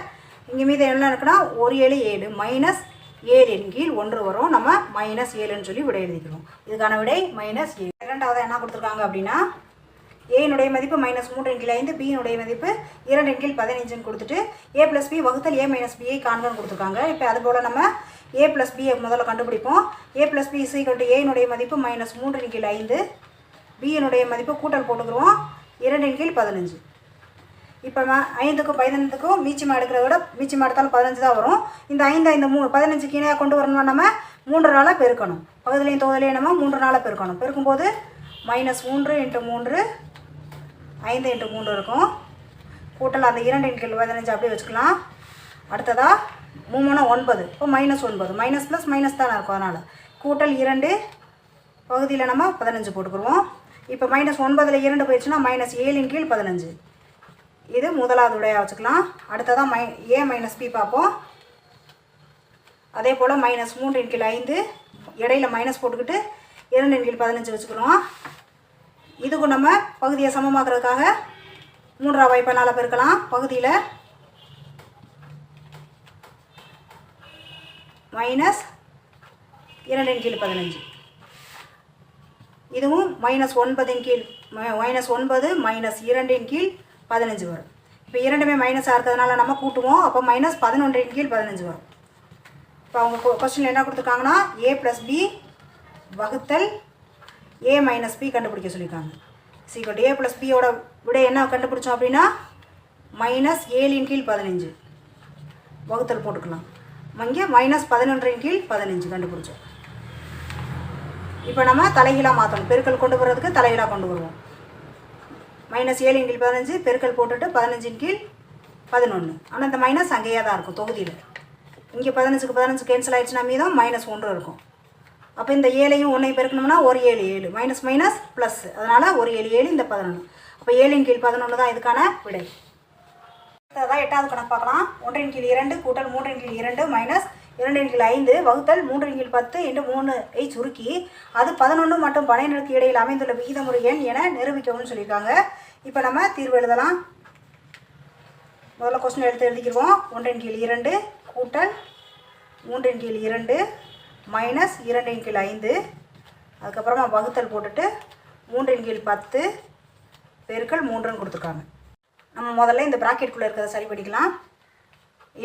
இங்கே மீதம் என்ன இருக்குன்னா 1 7 7 -7/1 வரும். நம்ம -7ன்னு சொல்லி விடை எழுதிக்கிறோம். இதுக்கான விடை -7. இரண்டாவது என்ன கொடுத்துருக்காங்க அப்படின்னா a மதிப்பு -3/5, b மதிப்பு 2/15 கொடுத்துட்டு a + b வகுத்தல் a - b ஐ காண்கன்னு கொடுத்துருக்காங்க. இப்போ அதுபோல் நம்ம a + b முதல்ல கண்டுபிடிப்போம். a + b = a மதிப்பு -3/5, b மதிப்பு கூட்டல் போட்டுக்கிறோம் 2/15. இப்போ 5க்கும் 15க்கும் மீச்சிமா எடுக்கிறத விட மீச்சிமா எடுத்தாலும் 15 தான் வரும். இந்த 5 இந்த 15க்கு இணையாக கொண்டு வரணும்னா நம்ம 3 நாளாக பெருக்கணும். பகுதியிலையும் தொகுதியிலையும் நம்ம 3 நாளாக பெருக்கணும். பெருக்கும்போது -3 × 3 5 × 3 இருக்கும். கூட்டல் அந்த 2/15 அப்படியே வச்சுக்கலாம். அடுத்ததாக 3 9. இப்போ -9 மைனஸ் ப்ளஸ் மைனஸ் தானே இருக்கும், அதனால் கூட்டல் 2 பகுதியில் நம்ம 15 போட்டுக்குருவோம். இப்போ -9ல் 2 போயிடுச்சுன்னா -7/15. இது முதலாவது விடையாக வச்சுக்கலாம். அடுத்ததாக a - b பார்ப்போம். அதே போல் -3/5 இடையில மைனஸ் போட்டுக்கிட்டு 2 கீழ் 15 வச்சுக்கிறோம். இதுக்கும் நம்ம பகுதியை சமமாக்குறதுக்காக 3ஆம் வாய்ப்பால் பெருக்கலாம். பகுதியில் மைனஸ் 2 கீழ் 15, இதுவும் -9 கீழ் -9 மைனஸ் 2 கீழ் 15 வரும். இப்போ இரண்டுமே மைனஸாக இருக்கிறதுனால நம்ம கூட்டுவோம். அப்போ -11 கீழ் 15 வரும். இப்போ அவங்க கொஸ்டினில் என்ன கொடுத்துருக்காங்கன்னா a + b வகுத்தல் a - b கண்டுபிடிக்க சொல்லியிருக்காங்க. சீக்கிரம் a + b யோட விட என்ன கண்டுபிடிச்சோம் அப்படின்னா -7 கீழ் 15 வகுத்தல் போட்டுக்கலாம். இங்கே -11 கீழ் 15 கண்டுபிடிச்சோம். இப்போ நம்ம தலைகீழாக மாற்றணும். பெருக்கல் கொண்டு வர்றதுக்கு தலைகீழாக கொண்டு வருவோம். -7 கீழ் 15 பெருக்கல் போட்டுட்டு 15 கீழ் 11. ஆனால் இந்த மைனஸ் அங்கேயே தான் இருக்கும் தொகுதியில். இங்கே 15க்கு 15 கேன்சல் ஆகிடுச்சுன்னா மீதம் -1 இருக்கும். அப்போ இந்த 7ஐயும் 1ஐயும் பெருக்கணும்னா ஒரு 7 7 மைனஸ் மைனஸ் ப்ளஸ், அதனால் ஒரு 7 7 இந்த 11. அப்போ 7 கீழ் 11 தான் இதுக்கான விடை. அதான் 8வது கணக்கு பார்க்கலாம். 1 கீழ் 2 கூட்டல் 3 கீழ் 2 மைனஸ் 2 கீழ் 5 வகுத்தல் 3 கீழ் 10 என்று 3ஐ சுருக்கி அது 11 மற்றும் 12க்கு இடையில் அமைந்துள்ள விகிதமுறு எண் என நிரூபிக்கவும் சொல்லியிருக்காங்க. இப்போ நம்ம தீர்வு எழுதலாம். முதல்ல கொஸ்டின் எழுதிக்கிறோம். 1 கீழ் 2 கூட்டல் 3 கீழ் 2 மைனஸ் 2 கீழ் 5, அதுக்கப்புறமா வகுத்தல் போட்டுட்டு 3 கீழ் 10 பெருக்கல் 3ன்னு கொடுத்துருக்காங்க. நம்ம முதல்ல இந்த ப்ராக்கெட்டுக்குள்ளே இருக்கிறத சரி பண்ணிக்கலாம்.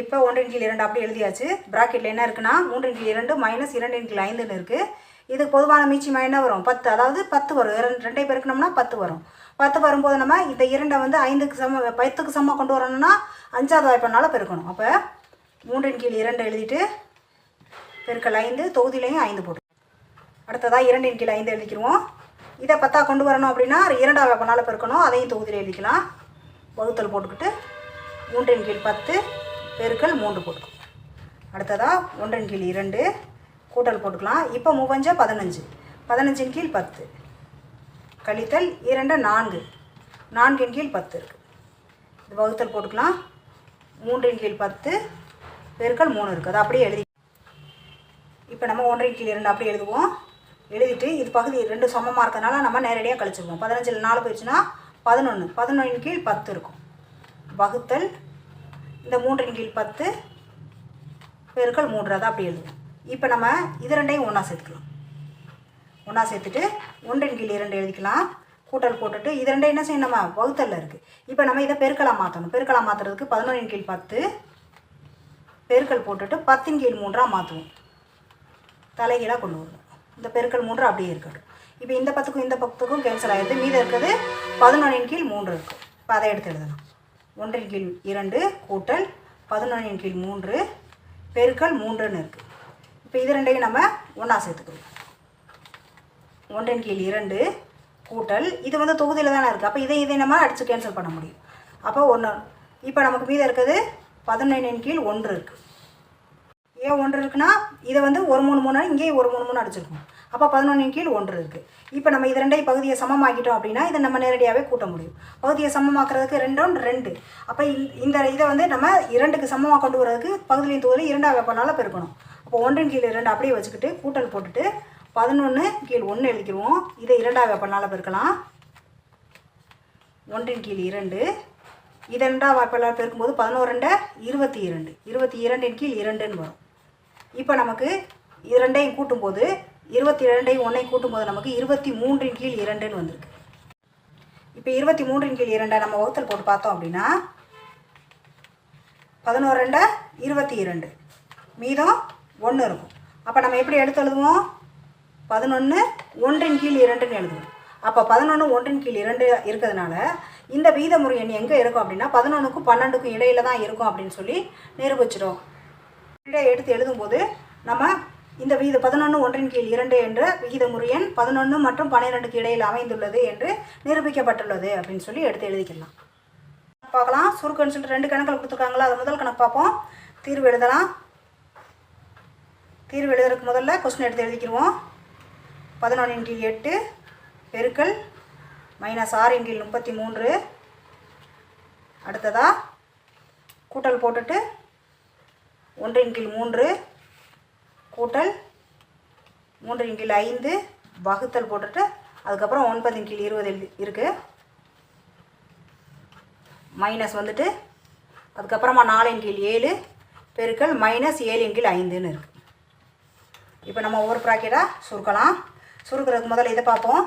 இப்போ 1 கீழ் 2 அப்படி எழுதியாச்சு. ப்ராக்கெட்டில் என்ன இருக்குன்னா 3 கீழ் 2 மைனஸ் 2 கீழ் 5ன்னு இருக்குது. இதுக்கு பொதுவான மீச்சியமாக என்ன வரும் 10, அதாவது 10 வரும். 2ஐ பெருக்கணும்னா 10 வரும். 10 வரும்போது நம்ம இந்த 2ஐ வந்து 5க்கு சம 10க்கு சமமாக கொண்டு வரணும்னா 5ஆவது வாய்ப்பால் பெருக்கணும். அப்போ 3 கீழ் 2 எழுதிட்டு பெருக்கல் 5 தொகுதியிலையும் 5 போட்டு அடுத்ததாக 2 கீழ் 5 எழுதிக்கிடுவோம். இதை 10ஆக கொண்டு வரணும் அப்படின்னா 2ஆவது வாய்ப்பால் பெருக்கணும். அதையும் தொகுதியில் எழுதிக்கலாம். வகுத்தல் போட்டுக்கிட்டு 3 கீழ் 10 பெருக்கல் 3 போட்டுக்கணும். அடுத்ததாக 1 கீழ் 2 கூட்டல் போட்டுக்கலாம். இப்போ 3 15 15 கீழ் 10 கழித்தல் 2 4 4 கீழ் 10 இருக்குது. இது வகுத்தல் போட்டுக்கலாம். 3 கீழ் 10 பெருக்கல் 3 இருக்குது. அது அப்படியே எழுதி இப்போ நம்ம 1 கீழ் 2 அப்படியே எழுதுவோம். எழுதிட்டு இது பகுதி 2 சமமாக இருக்கிறதுனால நம்ம நேரடியாக கழிச்சிருவோம். 15ல் 4 போயிடுச்சுன்னா 11 11 கீழ் 10 இருக்கும். வகுத்தல் இந்த 3 கீழ் 10 பெருக்கல் 3 அதை அப்படி எழுதுவோம். இப்போ நம்ம இது ரெண்டையும் ஒன்றா சேர்த்துக்கலாம். ஒன்றா சேர்த்துட்டு 1 கீழ் 2 எழுதிக்கலாம். கூட்டல் போட்டுட்டு இது ரெண்டையும் என்ன செய்யணும் நம்ம வகுத்தலில் இருக்குது. இப்போ நம்ம இதை பெருக்கலாக மாற்றணும். பெருக்கலாக மாற்றுறதுக்கு 11 கீழ் 10 பெருக்கல் போட்டுட்டு 10 கீழ் 3ஆக மாற்றுவோம். தலைகீழாக கொண்டு வருவோம். இந்த பெருக்கல் 3 அப்படியே இருக்கட்டும். இப்போ இந்த 10க்கும் இந்த 10க்கும் கேன்சல் ஆகிடுது. மீதம் இருக்கிறது 11 கீழ் 3 இருக்குது. இப்போ அதை எடுத்து எழுதலாம். 1 கீழ் 2 கூட்டல் 11 கீழ் 3 பெருக்கல் 3ன்னு இருக்குது. இப்போ இது ரெண்டையும் நம்ம ஒன்றா சேர்த்துக்கிறோம். 1 கீழ் 2 கூட்டல் இது வந்து தொகுதியில் தானே இருக்குது. அப்போ இதை நம்ம அடித்து கேன்சல் பண்ண முடியும். அப்போ 1. இப்போ நமக்கு மீதம் இருக்குது 11 கீழ் 1 இருக்குது. ஏன் 1 இருக்குன்னா இதை வந்து ஒரு 3 3 இங்கேயும் ஒரு 3 3 அடிச்சிருக்கோம். அப்போ 11 கீழ் 1 இருக்குது. இப்போ நம்ம இது ரெண்டையும் பகுதியை சமமாக்கிட்டோம் அப்படின்னா இதை நம்ம நேரடியாகவே கூட்ட முடியும். பகுதியை சமமாக்குறதுக்கு 2 2. அப்போ இதை வந்து நம்ம 2க்கு சமமாக கொண்டு வரதுக்கு பகுதியின் தொகுதியில் 2ஆவது வாய்ப்பால் பெருக்கணும். அப்போ 1 கீழ் 2 அப்படியே வச்சுக்கிட்டு கூட்டல் போட்டுட்டு 11 கீழ் 1 எழுதிக்கிடுவோம். இதை 2ஆவது வாய்ப்பால் பெருக்கலாம். 1 கீழ் 2 இதை 2ஆவது வாய்ப்பால் பெருக்கும்போது 11 22 22 கீழ் 2ன்னு வரும். இப்போ நமக்கு இது ரெண்டையும் கூட்டும்போது 22ஐயும் 1ஐயும் கூட்டும்போது நமக்கு 23 கீழ் 2ன்னு வந்திருக்கு. இப்போ 23 கீழ் 2 நம்ம வகுத்தல் போட்டு பார்த்தோம் அப்படின்னா 11 22 மீதம் 1 இருக்கும். அப்போ நம்ம எப்படி எடுத்து எழுதுவோம் 11 1 கீழ் 2ன்னு எழுதுவோம். அப்போ 11 1 கீழ் 2 இருக்கிறதுனால இந்த விகிதமுறை எண் எங்கே இருக்கும் அப்படின்னா 11க்கும் 12க்கும் இடையில தான் இருக்கும் அப்படின்னு சொல்லி நிரூபிச்சிடும். எடுத்து எழுதும்போது நம்ம இந்த விகித 11 1 கீழ் 2 என்ற விகிதமுறை எண் 11 மற்றும் 12க்கு இடையில் அமைந்துள்ளது என்று நிரூபிக்கப்பட்டுள்ளது அப்படின்னு சொல்லி எடுத்து எழுதிக்கலாம். பார்க்கலாம். சுருக்கன்னு சொல்லிட்டு 2 கணக்கில் கொடுத்துருக்காங்களா, அதை முதல் கணக்கு பார்ப்போம். தீர்வு எழுதலாம். தீர்வு எழுதுறதுக்கு முதல்ல கொஸ்டின் எடுத்து எழுதிக்கிடுவோம். 11 கீழ் 8 பெருக்கல் -6 கீழ் 33. அடுத்ததாக கூட்டல் போட்டுட்டு 1 கீழ் 3 கூட்டல் 3 கீழ் 5 வகுத்தல் போட்டுட்டு அதுக்கப்புறம் 9 கீழ் 20 இருக்குது. மைனஸ் வந்துட்டு அதுக்கப்புறமா 4 கீழ் 7 பெருக்கல் மைனஸ் 7 கீழ் 5ன்னு இருக்குது. இப்போ நம்ம ஒவ்வொரு ப்ராக்கெட்டாக சுருக்கலாம். சுருக்கிறதுக்கு முதல்ல இதை பார்ப்போம்.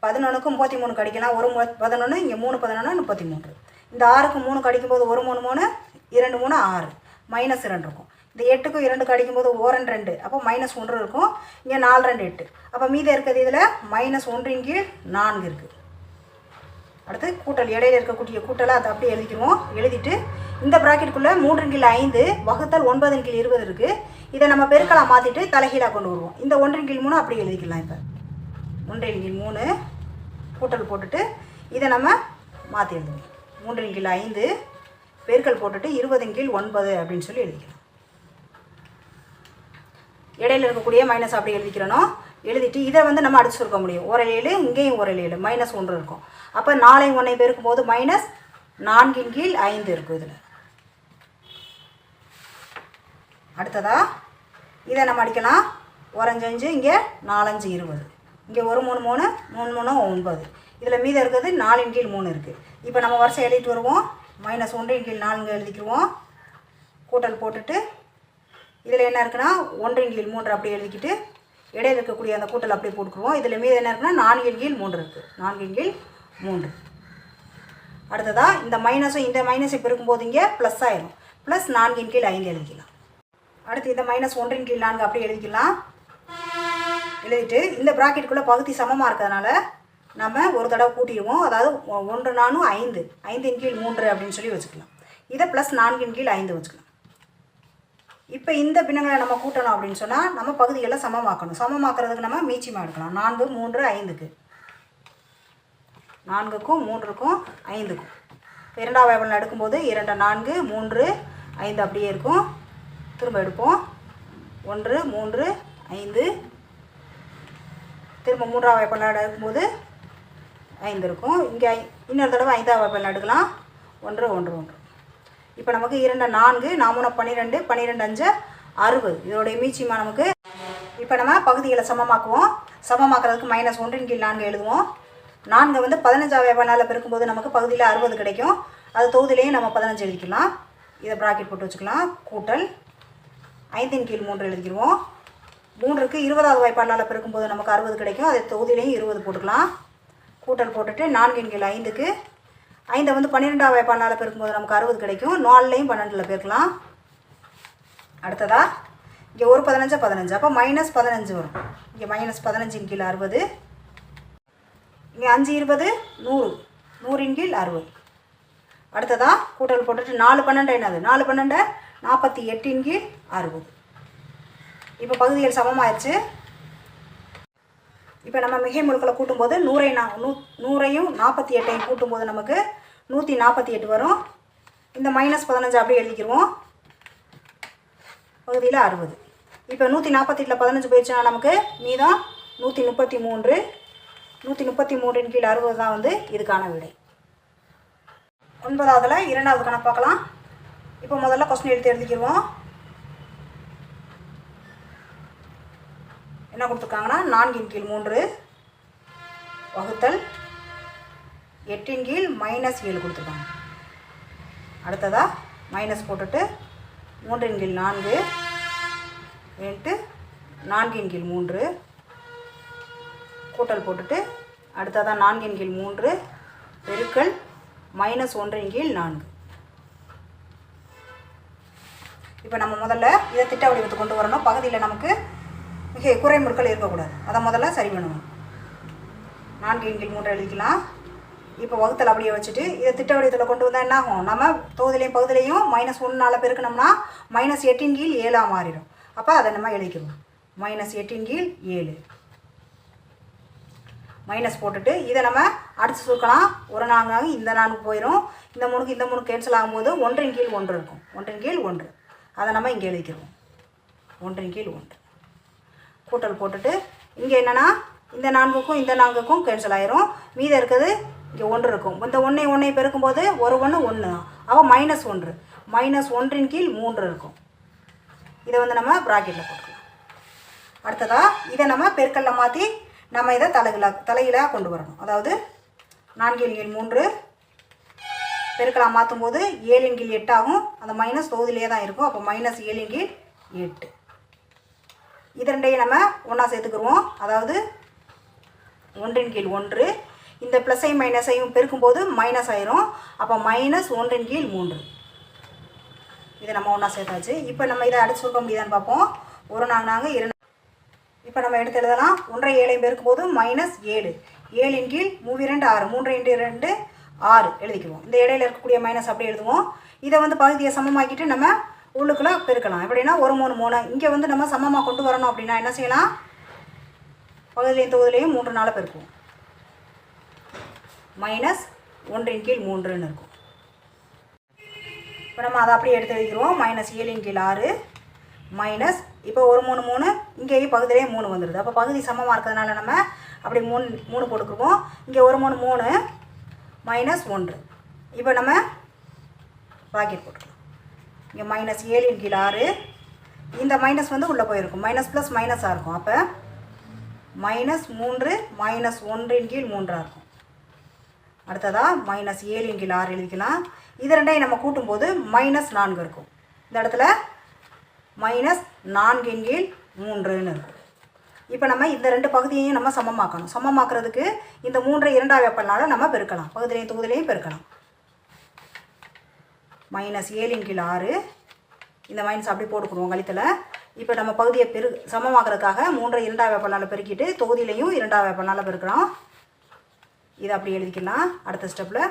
11க்கு 33 கடிக்கலாம். 1 11, இங்கே 3 11 33. இந்த 6க்கு 3 கடிக்கும்போது 1 3 3, 2 3 6, மைனஸ் 2 இருக்கும். இந்த 8க்கு 2 கடிக்கும்போது 1 2, அப்போ மைனஸ் 1 இருக்கும். இங்கே 4 2 8, அப்போ மீதி இருக்கிறது இதில் மைனஸ் 1 கீழ் 4 இருக்குது. அடுத்து கூட்டல், இடையில இருக்கக்கூடிய கூட்டலை அதை அப்படியே எழுதிக்குவோம். எழுதிட்டு இந்த ப்ராக்கெட்டுக்குள்ளே 3 கீழ் 5 வகுத்தல் 9 கீழ் 20 இருக்குது. இதை நம்ம பெருக்கலாக மாற்றிட்டு தலைகீழாக கொண்டு வருவோம். இந்த 1 கீழ் 3 அப்படியே எழுதிக்கலாம். இப்போ 1 கீழ் 3 கூட்டல் போட்டுட்டு இதை நம்ம மாற்றி எழுதுவோம். 3 கீழ் 5 பெருக்கல் போட்டுட்டு 20 கீழ் 9 அப்படின்னு சொல்லி எழுதிக்கலாம். இடையில இருக்கக்கூடிய மைனஸ் அப்படி எழுதிக்கிறணும். எழுதிட்டு இதை வந்து நம்ம அடிச்சு சுருக்க முடியும். ஒரு 7, இங்கேயும் ஒரு 7, மைனஸ் 1 இருக்கும். அப்போ 4 1 பெருக்கும் போது மைனஸ் 4 கீழ் 5 இருக்கும். இதில் அடுத்ததா இதை நம்ம அடிக்கலாம். 1 5 5, இங்கே 4 5 20, இங்கே 1 3 3, 3 3 9. இதில் மீதம் இருக்கிறது 4 கீழ் 3 இருக்குது. இப்போ நம்ம வருஷம் எழுதிட்டு வருவோம். மைனஸ் 1 கீழ் 4 எழுதிக்குவோம். கூட்டல் போட்டுட்டு இதில் என்ன இருக்குன்னா 1 கீழ் 3 அப்படி எழுதிக்கிட்டு இடையில இருக்கக்கூடிய அந்த கூட்டல் அப்படியே போட்டுக்குவோம். இதில் மீது என்ன இருக்குன்னா 4 கீழ் 3 இருக்குது. 4 கீழ் 3. அடுத்ததாக இந்த மைனஸும் இந்த மைனஸை பெருக்கும்போது இங்கே ப்ளஸ் ஆயிரும். ப்ளஸ் 4 கீழ் 5 எழுதிக்கலாம். அடுத்து இந்த மைனஸ் 1 கீழ் 4 அப்படி எழுதிக்கலாம். எழுதிட்டு இந்த ப்ராக்கெட்டுக்குள்ளே பகுதி சமமாக இருக்கிறதுனால நம்ம ஒரு தடவை கூட்டிடுவோம். அதாவது 1 4 5, 5 கீழ் 3 அப்படின்னு சொல்லி வச்சுக்கலாம். இதை ப்ளஸ் 4 கீழ் 5 வச்சுக்கலாம். இப்போ இந்த பின்னங்களை நம்ம கூட்டணும் அப்படின்னு சொன்னால் நம்ம பகுதிகளை சமமாக்கணும். சமமாக்குறதுக்கு நம்ம மீச்சியமாக எடுக்கலாம். 4 3 5க்கு, 4க்கும் 3க்கும் 5க்கும் இரண்டாவது வாய்ப்பாடில் எடுக்கும்போது 2 4 3 5 அப்படியே இருக்கும். திரும்ப எடுப்போம். 1 3 5, திரும்ப மூன்றாவது வாய்ப்பாடில் எடுக்கும்போது 5 இருக்கும். இங்கே இன்னொரு தடவை 5ஆவது வாய்ப்பாடில் எடுக்கலாம். 1 1 1. இப்போ நமக்கு 2 4, 4 12, 12 5 60. இதோடைய மீச்சியமாக நமக்கு. இப்போ நம்ம பகுதிகளை சமமாக்குவோம். சமமாக்குறதுக்கு மைனஸ் 1 கீழ் 4 எழுதுவோம். 4 வந்து 15ஆவது வாய்ப்பாடில் பெருக்கும்போது நமக்கு பகுதியில் 60 கிடைக்கும். அது தொகுதியிலையும் நம்ம 15 எழுதிக்கலாம். இதை ப்ராக்கெட் போட்டு வச்சுக்கலாம். கூட்டல் 5 கீழ் 3 எழுதிக்கிடுவோம். 3க்கு 20ஆவது வாய்ப்பாடில் பெருக்கும்போது நமக்கு 60 கிடைக்கும். அதை தொகுதியிலையும் 20 போட்டுக்கலாம். கூட்டல் போட்டுட்டு 4 கீழ் 5க்கு 5 வந்து 12ஆவது வாய்ப்பாடில் பெருக்கும்போது நமக்கு 60 கிடைக்கும். 4லையும் 12 பெருக்கலாம். அடுத்ததாக இங்கே ஒரு 15 15, அப்போ மைனஸ் 15 வரும். இங்கே மைனஸ் 15 கீழ் 60, இங்கே 5 20 100, 100 கீழ் 60. அடுத்ததாக கூட்டல் போட்டுட்டு 4 12 என்னது, 4 12 48 கீழ் 60. இப்போ பகுதிகள் சமமாகிடுச்சு. இப்போ நம்ம மிகை முழுக்களை கூட்டும்போது 100ஐயும் 48ஐயும் கூட்டும்போது நமக்கு 148 வரும். இந்த மைனஸ் 15 அப்படியே எழுதிக்கிடுவோம். பகுதியில் 60. இப்போ 148ல் 15 போயிடுச்சுன்னா நமக்கு மீதம் 133. 133 கீழ் 60 தான் வந்து இதுக்கான விடை. 9ஆவதுல 2வது கணக்கு பார்க்கலாம். இப்போ முதல்ல கொஸ்டின் எடுத்து எழுதிக்கிடுவோம். என்ன கொடுத்துருக்காங்கன்னா 4 கீழ் 3 வகுத்தல் 8 கீழ் மைனஸ் 7 கொடுத்துருக்காங்க. அடுத்ததாக மைனஸ் போட்டுட்டு 3 கீழ் 4 இன்ட்டு 4 கீழ் 3 கூட்டல் போட்டுட்டு அடுத்ததாக 4 கீழ் 3 பெருக்கல் மைனஸ் 1 கீழ் 4. இப்போ நம்ம முதல்ல இதை திட்ட வடிவத்தை கொண்டு வரணும். பகுதியில் நமக்கு மிக குறைமுற்கள் இருக்கக்கூடாது. அதை முதல்ல சரி பண்ணுவோம். 4 கீழ் 3 எழுதிக்கலாம். இப்போ வகுத்தல் அப்படியே வச்சுட்டு இதை திட்ட வடிவத்தில் கொண்டு வந்தால் என்ன ஆகும், நம்ம தொகுதியிலையும் பகுதியிலையும் மைனஸ் 1 பெருக்கணும்னா மைனஸ் 8 கீழ் 7 மாறிடும். அப்போ அதை நம்ம எழுதிக்கிறோம். மைனஸ் 8 கீழ் 7 மைனஸ் போட்டுட்டு இதை நம்ம அடித்து சுருக்கலாம். ஒரு 4 இந்த 4 போயிடும். இந்த 3க்கு இந்த 3 கேன்சல் ஆகும்போது 1 கீழ் 1 இருக்கும். 1 கீழ் 1 அதை நம்ம இங்கே எழுதிக்கிறோம். 1 கீழ் 1 கூட்டல் போட்டுட்டு இங்கே என்னென்னா இந்த 4க்கும் இந்த 4க்கும் கேன்சல் ஆயிரும். மீதம் இருக்கிறது இங்கே 1 இருக்கும். இந்த 1 பெருக்கும்போது ஒரு 1 1 தான். அப்போ மைனஸ் 1, மைனஸ் 1 கீழ் 3 இருக்கும். இதை வந்து நம்ம ப்ராக்கெட்டில் போட்டுக்கலாம். அடுத்ததாக இதை நம்ம பெருக்கல்ல மாற்றி நம்ம இதை தலைகீழாக கொண்டு வரணும். அதாவது 4/3 பெருக்கலாம் மாற்றும் போது 7/8 ஆகும். அந்த மைனஸ் தொகுதியிலே தான் இருக்கும். அப்போ -7/8. இது ரெண்டையும் நம்ம ஒன்றா சேர்த்துக்குருவோம். அதாவது 1/1. இந்த ப்ளஸையும் மைனஸையும் பெருக்கும்போது மைனஸ் ஆயிரும். அப்போ -1/3. இதை நம்ம ஒன்றா சேர்த்தாச்சு. இப்போ நம்ம இதை அடிச்சு சுருக்க முடியுதான்னு பார்ப்போம். 1 4 2. இப்போ நம்ம எடுத்து எழுதலாம். 1 7 பெருக்கும்போது -7. 7/3 6. 3 6 எழுதிக்குவோம். இந்த இடையில இருக்கக்கூடிய மைனஸ் அப்படி எழுதுவோம். இதை வந்து பகுதியை சமமாக்கிட்டு நம்ம உள்ளுக்குள்ளே பெருக்கலாம். எப்படின்னா 1 3 3. இங்கே வந்து நம்ம சமமாக கொண்டு வரணும் அப்படின்னா என்ன செய்யலாம்? பகுதியிலையும் தொகுதியிலையும் 3 4 பெருக்குவோம். -1/3 இருக்கும். இப்போ நம்ம அதை அப்படியே எடுத்து எழுதிக்கிறோம். -7/6 மைனஸ் இப்போ 1 3 3 இங்கேயும் பகுதியிலேயே 3 வந்துடுது. அப்போ பகுதி சமமாக இருக்கிறதுனால நம்ம அப்படி 3 போட்டுக்குவோம். இங்கே 1 3 3 -1. இப்போ நம்ம ப்ராக்கெட் போட்டுக்கலாம். இங்கே -7/6. இந்த மைனஸ் வந்து உள்ளே போயிருக்கும். மைனஸ் ப்ளஸ் மைனஸாக இருக்கும். அப்போ -3 -1/3 இருக்கும். அடுத்ததாக -7/6 எழுதிக்கலாம். இது ரெண்டையும் நம்ம கூட்டும்போது -4 இருக்கும். இந்த இடத்துல -4/3 இருக்கும். இப்போ நம்ம இந்த ரெண்டு பகுதியையும் நம்ம சமமாக்கணும். சமமாக்குறதுக்கு இந்த 3 2ஆக வைப்பனால நம்ம பெருக்கலாம். பகுதியிலையும் தொகுதியிலையும் பெருக்கலாம். -7/6. இந்த மைனஸ் அப்படி போட்டுக்கணும் கழித்தில். இப்போ நம்ம பகுதியை சமமாக்குறதுக்காக 3 2ஆக வைப்பனால பெருக்கிட்டு தொகுதியிலையும் 2ஆக வைப்பனால பெருக்கலாம். இதை அப்படி எழுதிக்கலாம். அடுத்த ஸ்டெப்பில்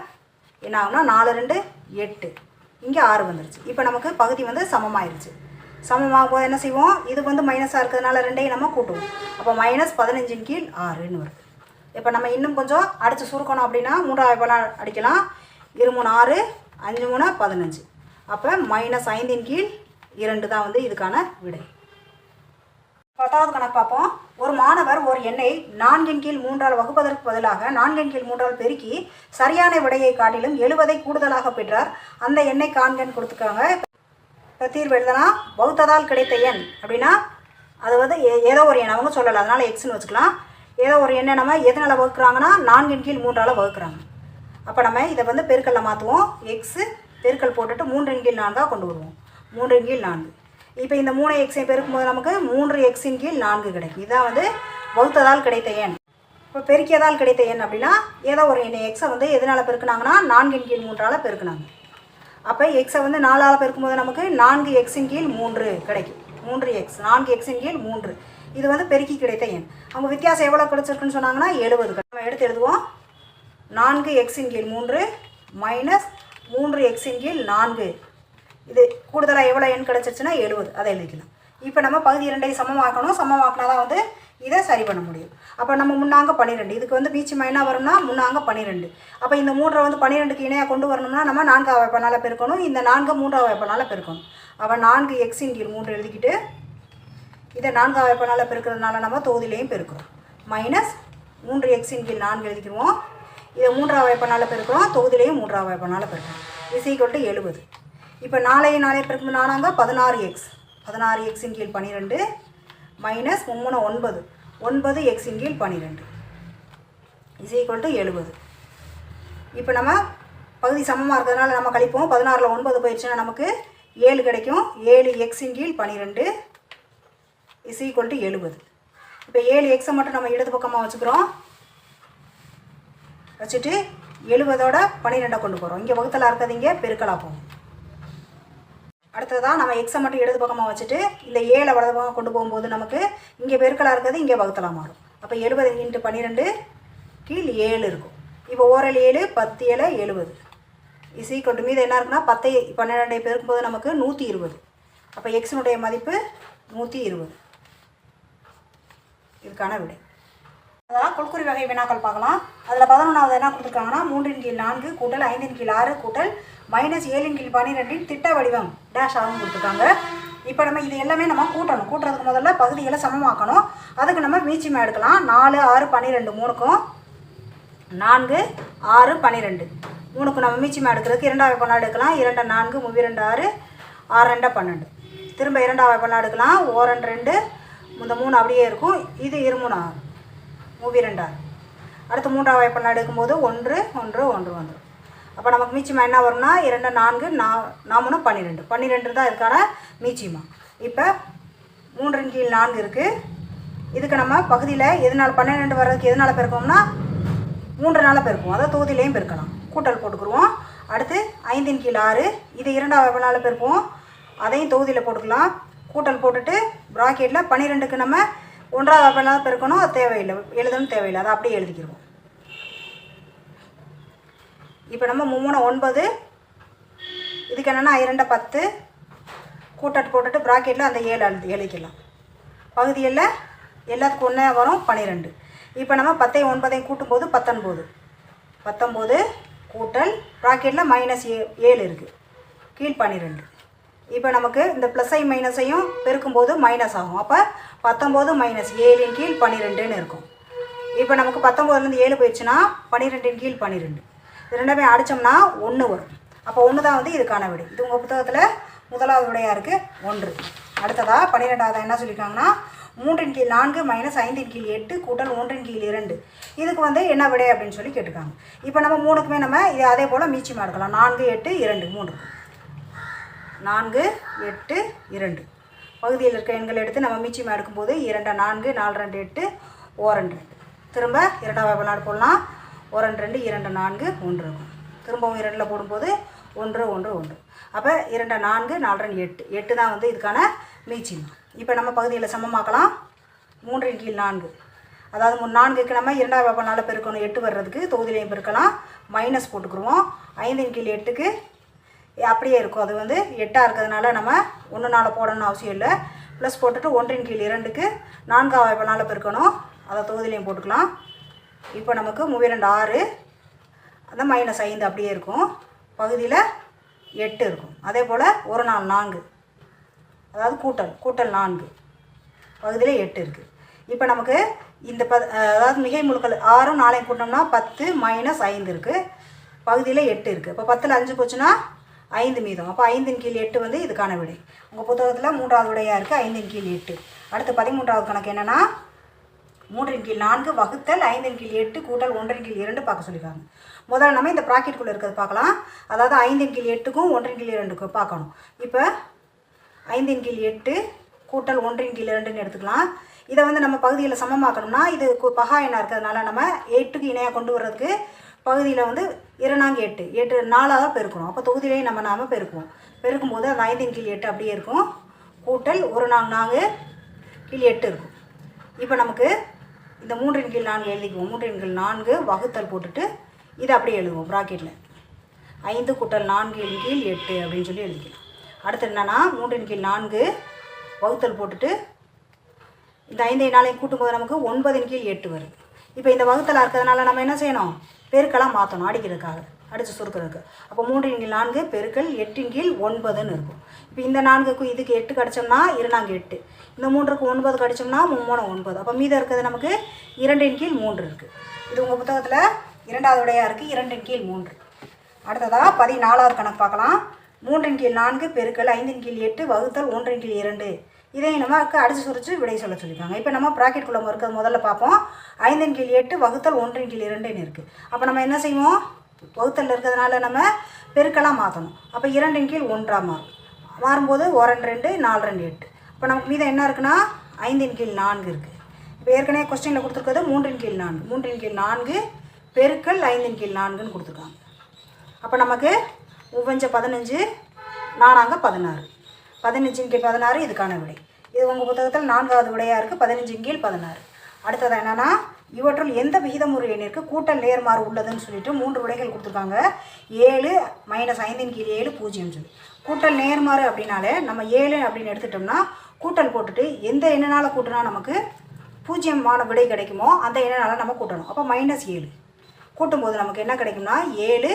என்ன ஆகும்னா 4 2 8. இங்கே 6 வந்துருச்சு. இப்போ நமக்கு பகுதி வந்து சமமாயிருச்சு. சமமாகும் போது என்ன செய்வோம்? இது வந்து மைனஸாக இருக்கிறதுனால ரெண்டையும் நம்ம கூட்டுவோம். அப்போ -15/6 வருது. இப்போ நம்ம இன்னும் கொஞ்சம் அடித்து சுருக்கணும் அப்படின்னா 3ஆக வைப்பனால அடிக்கலாம். 2 3 6 5 3 15. அப்போ -5/2 தான் வந்து இதுக்கான விடை. 10வது கணக்கு பார்ப்போம். ஒரு மாணவர் ஒரு எண்ணை 4/3 வகுப்பதற்கு பதிலாக 4/3 பெருக்கி சரியான விடையை காட்டிலும் 70 கூடுதலாக பெற்றார். அந்த எண்ணை காண்கன்னு கொடுத்துருக்காங்க. இப்போ தீர்வு எழுதலாம். வகுத்ததால் கிடைத்த எண் அப்படின்னா அது வந்து ஏதோ ஒரு எண் அவங்க சொல்லலை, அதனால் எக்ஸ்ன்னு வச்சுக்கலாம். ஏதோ ஒரு எண்ணை நம்ம எதனால் வகுக்கிறாங்கன்னா 4/3 வகுக்கிறாங்க. அப்போ நம்ம இதை வந்து பெருக்கல்ல மாற்றுவோம். எக்ஸு பெருக்கல் போட்டுட்டு 3/4 கொண்டு வருவோம். 3/4. இப்போ இந்த 3 எக்ஸையும் பெருக்கும்போது நமக்கு 3x/4 கிடைக்கும். இதான் வந்து வகுத்ததால் கிடைத்த எண். இப்போ பெருக்கியதால் கிடைத்த எண் அப்படின்னா ஏதோ ஒரு எண்ணெய் எக்ஸை வந்து எதனால் பெருக்குனாங்கன்னா 4/3 பெருக்குனாங்க. அப்போ எக்ஸை வந்து 4ஆல் பெருக்கும்போது நமக்கு 4x/3 கிடைக்கும். 3x 4x/3. இது வந்து பெருக்கி கிடைத்த எண். அவங்க வித்தியாசம் எவ்வளோ கிடைச்சிருக்குன்னு சொன்னாங்கன்னா 70. நம்ம எடுத்து எழுதுவோம். 4x/3 -3x/4. இது கூடுதலாக எவ்வளோ எண் கிடச்சிருச்சுன்னா 70. அதை எழுதிக்கலாம். இப்போ நம்ம பகுதி 2ஐயும் சமமாக்கணும். சமமாக்கினா தான் வந்து இதை சரி பண்ண முடியும். அப்போ நம்ம முன்னாங்க 12. இதுக்கு வந்து மீச்சம் என்ன வரும்னா முன்னாங்க 12. அப்போ இந்த 3 வந்து 12க்கு இணையாக கொண்டு வரணும்னா நம்ம 4ஆக வைப்பனால பெருக்கணும். இந்த 4 3ஆக வைப்பனால பெருக்கணும். அப்போ 4x/3 எழுதிக்கிட்டு இதை 4ஆக வைப்பனால பெருக்கிறதுனால நம்ம தொகுதியிலையும் பெருக்கிறோம். -3x/4 எழுதிக்கிடுவோம். இதை 3ஆக வைப்பனால பெருக்கிறோம். தொகுதியிலையும் 3ஆக வைப்பனால பெருக்கிறோம். = 70. இப்போ 4 பெருக்கும்போது 4 16x. 16x/12 -3 9 9x/12 = 70. இப்போ நம்ம பகுதி சமமாக இருக்கிறதுனால நம்ம கழிப்போம். 16ல் 9 போயிடுச்சுன்னா நமக்கு 7 கிடைக்கும். 7x/12 = 70. இப்போ 7xஐ மட்டும் நம்ம இடது பக்கமாக வச்சுக்கிறோம். வச்சுட்டு 70ஓட 12 கொண்டு போகிறோம். இங்கே வகுத்தலாக இருக்கிறது இங்கே பெருக்கலாக போகும். அடுத்ததாக நம்ம எக்ஸை மட்டும் இடது பக்கமாக வச்சுட்டு இந்த 7 வலது பக்கம் கொண்டு போகும்போது நமக்கு இங்கே பெருக்கலாக இருக்கிறது இங்கே வகுத்தலாக மாறும். அப்போ 70 × 12 7 இருக்கும். இப்போ 1 7 10 7 70 மீது என்ன இருக்குன்னா 10 12 பெருக்கும்போது நமக்கு 120. அப்போ எக்ஸினுடைய மதிப்பு 120. இதுக்கான விடை. அதான் குல்குறி வகை வினாக்கள் பார்க்கலாம். அதில் 11வது என்ன கொடுத்துருக்காங்கன்னா 3/4 கூட்டல் 5/6 கூட்டல் -7/12 திட்ட வடிவம் டேஷ் ஆகும் கொடுத்துருக்காங்க. இப்போ நம்ம இது எல்லாமே நம்ம கூட்டணும். கூட்டுறதுக்கு முதல்ல பகுதிகளை சமமாக்கணும். அதுக்கு நம்ம மீச்சியமாக எடுக்கலாம். 4 6 12 3க்கும் 4 6 12 3க்கும் நம்ம மீச்சியமாக எடுக்கிறதுக்கு 2ஆக பண்ணால் எடுக்கலாம். 2 4 3 2 6 6 2 12. திரும்ப 2ஆக பண்ணால் எடுக்கலாம். 1 2 இந்த 3 அப்படியே இருக்கும். இது 2 6 மூவி 2 6. அடுத்து 3ஆவது வாய்ப்பாடு எடுக்கும்போது 1 1 1 வந்துடும். அப்போ நமக்கு மீச்சிமா என்ன வரும்னா 2 4 4 12 12 தான் இதுக்கான மீச்சிமா. இப்போ 3 கீழ் 4 இருக்குது. இதுக்கு நம்ம பகுதியில் எதனால் 12 வர்றதுக்கு எதனால் பெருக்கோம்னா 3 பெருக்குவோம். அதாவது தொகுதியிலையும் பெருக்கலாம். கூட்டல் போட்டுக்குருவோம். அடுத்து 5 கீழ் 6 இது 2ஆவது வாய்ப்பாடு பெருக்குவோம். அதையும் தொகுதியில் போட்டுக்கலாம். கூட்டல் போட்டுட்டு ப்ராக்கெட்டில் 12க்கு நம்ம 1ஆவது வாய்ப்பாடு பெருக்கணும். அது தேவையில்லை, எழுதணும் தேவையில்லை, அதை அப்படியே எழுதிக்கிடுவோம். இப்போ நம்ம 3 9 இதுக்கு என்னென்னா 2 10 கூட்டல் போட்டுட்டு ப்ராக்கெட்டில் அந்த 7 எழுதிக்கலாம். பகுதியில் எல்லாத்துக்கும் ஒன்றே வரும் 12. இப்போ நம்ம 10 9 கூட்டும்போது 19 19 கூட்டல் ப்ராக்கெட்டில் -7 இருக்குது கீழ் 12. இப்போ நமக்கு இந்த ப்ளஸ்ஸை மைனஸையும் பெருக்கும்போது மைனஸ் ஆகும். அப்போ 19 - 7 கீழ் 12ன்னு இருக்கும். இப்போ நமக்கு 19லேருந்து 7 போயிடுச்சுன்னா 12 கீழ் 12. இது ரெண்டுமே அடித்தோம்னா 1 வரும். அப்போ 1 தான் வந்து இதுக்கான விடை. இது உங்கள் புத்தகத்தில் முதலாவது விடையாக இருக்குது 1. அடுத்ததாக 12வது என்ன சொல்லியிருக்காங்கன்னா 3 கீழ் 4 -5 கீழ் 8 கூட்டல் 1 கீழ் 2. இதுக்கு வந்து என்ன விடை அப்படின்னு சொல்லி கேட்டிருக்காங்க. இப்போ நம்ம 3க்குமே நம்ம இது அதே போல் மீச்சியமாக எடுக்கலாம். 4 8 2 3 4 8 2 பகுதியில் இருக்க எண்களை எடுத்து நம்ம மீச்சியமாக எடுக்கும்போது 2 4 4 2 8 1 2 திரும்ப 2ஆவது வாய்ப்பாடு போடலாம். 1 2 2 4 1 இருக்கும். திரும்பவும் 2ல் போடும்போது 1 1 1. அப்போ 2 4 4 2 8 8 தான் வந்து இதுக்கான மீச்சிமா. இப்போ நம்ம பகுதியில் சமமாக்கலாம். 3 கீழ் 4 அதாவது 4க்கு நம்ம 2ஆவது வாய்ப்பாடு பெருக்கணும். 8 வர்றதுக்கு தொகுதியிலையும் பெருக்கலாம். மைனஸ் போட்டுக்குருவோம். 5 கீழ் 8க்கு அப்படியே இருக்கும். அது வந்து 8ஆக இருக்கிறதுனால நம்ம 1 போடணும்னு அவசியம் இல்லை. ப்ளஸ் போட்டுட்டு 1 கீழ் 2க்கு 4ஆவது வாய்ப்பாடு பெருக்கணும். அதை தொகுதியிலையும் போட்டுக்கலாம். இப்போ நமக்கு 3 2 6 அந்த -5 அப்படியே இருக்கும். பகுதியில் 8 இருக்கும். அதே போல் 1 4 4 அதாவது கூட்டல் 4 பகுதியில் 8 இருக்குது. இப்போ நமக்கு இந்த அதாவது மிகை முழுக்கள் 6 4 கூட்டினோம்னா 10 -5 இருக்குது. பகுதியில் 8 இருக்குது. இப்போ 10ல் 5 போச்சுன்னா 5 மீதம். அப்போ 5 கீழ் 8 வந்து இதுக்கான விடை. உங்கள் புத்தகத்தில் 3ஆவது விடையாக இருக்குது 5 கீழ் 8. அடுத்து 13வது கணக்கு என்னென்னா 3 கீழ் 4 வகுத்தல் 5 கீழ் 8 கூட்டல் 1 கீழ் 2 பார்க்க சொல்லியிருக்காங்க. முதல்ல நம்ம இந்த ப்ராக்கெட்டுக்குள்ளே இருக்கிறது பார்க்கலாம். அதாவது 5 கீழ் 8க்கும் 1 கீழ் 2க்கும் பார்க்கணும். இப்போ 5 கீழ் 8 கூட்டல் 1 கீழ் 2ன்னு எடுத்துக்கலாம். இதை வந்து நம்ம பகுதியில் சமமாக்கணும்னா இது பகா எண்ணாக இருக்கிறதுனால நம்ம 8க்கு இணையாக கொண்டு வர்றதுக்கு பகுதியில் வந்து 2 4 8 8 4ஆக பெருக்கணும். அப்போ தொகுதியிலேயே நாம் பெருக்குவோம். பெருக்கும்போது அந்த 5 கீழ் 8 அப்படியே இருக்கும். கூட்டல் 1 4 4 கீழ் 8 இருக்கும். இப்போ நமக்கு இந்த 3 கீழ் 4 எழுதிக்குவோம். 3 கீழ் 4 வகுத்தல் போட்டுட்டு இதை அப்படியே எழுதுவோம் ப்ராக்கெட்டில். 5 கூட்டல் 4 கீழ் 8 அப்படின்னு சொல்லி எழுதிக்கலாம். அடுத்து என்னென்னா 3 கீழ் 4 வகுத்தல் போட்டுட்டு இந்த 5 4 கூட்டும்போது நமக்கு 9 கீழ் 8 வருது. இப்போ இந்த வகுத்தலாக இருக்கிறதுனால நம்ம என்ன செய்யணும்? பெருக்கெல்லாம் மாற்றணும் அடிக்கிறதுக்காக, அடித்து சுருக்கிறதுக்கு. அப்போ 3 கீழ் 4 பெருக்கல் 8 கீழ் 9ன்னு இருக்கும். இப்போ இந்த 4க்கும் இதுக்கு 8 கடிச்சோம்னா 2 4 8. இந்த 3க்கு 9 கடிச்சோம்னா 3 3 9. அப்போ மீதம் இருக்கிறது நமக்கு 2 கீழ் 3 இருக்குது. இது உங்கள் புத்தகத்தில் 2ஆவது விடையாக இருக்குது 2 கீழ் 3. அடுத்ததாக 14வது கணக்கு பார்க்கலாம். 3 கீழ் 4 பெருக்கல் 5 கீழ் 8 வகுத்தல் 1 கீழ் 2. இதையும் நமக்கு அடித்து சுரிச்சு விடை சொல்ல சொல்லியிருக்காங்க. இப்போ நம்ம ப்ராக்கெட்டுக்குள்ளே இருக்கிறது முதல்ல பார்ப்போம். 5 கீழ் 8 வகுத்தல் 1 கீழ் 2ன்னு இருக்குது. அப்போ நம்ம என்ன செய்வோம்? வகுத்தல் இருக்கிறதுனால நம்ம பெருக்கெல்லாம் மாற்றணும். அப்போ 2 கீழ் 1 மாறும்போது 1 2 4 2 8. இப்போ நமக்கு மீதம் என்ன இருக்குன்னா 5 கீழ் 4 இருக்குது. இப்போ ஏற்கனவே கொஸ்டினில் கொடுத்துருக்கிறது 3 கீழ் 4 3 கீழ் 4 பெருக்கல் 5 கீழ் 4ன்னு கொடுத்துருக்காங்க. அப்போ நமக்கு 15 4 16 15 கீழ் 16 இதுக்கான விடை. இது உங்கள் புத்தகத்தில் 4ஆவது விடையாக இருக்குது 15 கீழ் 16. அடுத்தது என்னென்னா இவற்றுள் எந்த விகிதமுறு எண்ணிற்கு கூட்டல் நேர்மாறு உள்ளதுன்னு சொல்லிட்டு 3 விடைகள் கொடுத்துருக்காங்க. 7 -5 கீழ் 7 0 சொல்லி. கூட்டல் நேர்மாறு அப்படின்னாலே நம்ம 7 அப்படின்னு எடுத்துட்டோம்னா கூட்டல் போட்டுட்டு எந்த எண்ணனால் கூட்டினா நமக்கு 0மான விடை கிடைக்குமோ அந்த எண்ணனால் நம்ம கூட்டணும். அப்போ -7 கூட்டும்போது நமக்கு என்ன கிடைக்கும்னா 7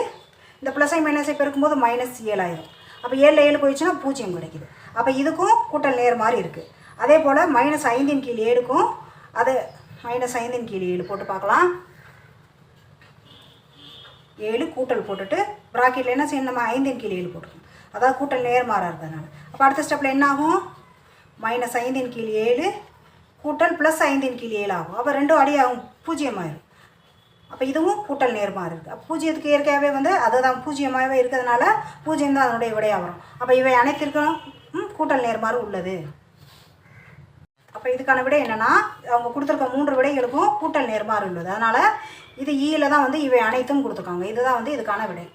இந்த ப்ளஸை மைனஸை பெருக்கும்போது -7 ஆயிரும். அப்போ 7 7 போயிடுச்சுன்னா 0 கிடைக்குது. அப்போ இதுக்கும் கூட்டல் நேர்மாறு இருக்குது. அதே போல் -5 கீழ் 7க்கும் அது -5 கீழ் 7 போட்டு பார்க்கலாம். 7 கூட்டல் போட்டுட்டு ப்ராக்கெட்டில் என்ன செய்யணும்? நம்ம 5 கீழ் 7 போட்டுக்கணும். அதாவது கூட்டல் நேர்மாறாக இருக்கிறதுனால. அப்போ அடுத்த ஸ்டெப்பில் என்ன ஆகும்? -5 கீழ் 7 கூட்டல் ப்ளஸ் 5/7 ஆகும். அப்போ 2 அடியாகும் 0 ஆயிரும். அப்போ இதுவும் கூட்டல் நேர்மாறு இருக்குது. அப்போ 0க்கு இயற்கையாகவே வந்து அதுதான் 0ஆகவே இருக்கிறதுனால 0 தான் அதனுடைய விடையாக வரும். அப்போ இவை அனைத்திற்கும் கூட்டல் நேர்மாறு உள்ளது. அப்போ இதுக்கான விடை என்னென்னா அவங்க கொடுத்துருக்க 3 விடைகளுக்கும் கூட்டல் நேர்மாறு உள்ளது. அதனால் இது ஈயில் தான் வந்து இவை அனைத்தும் கொடுத்துருக்காங்க. இதுதான் வந்து இதுக்கான விடை.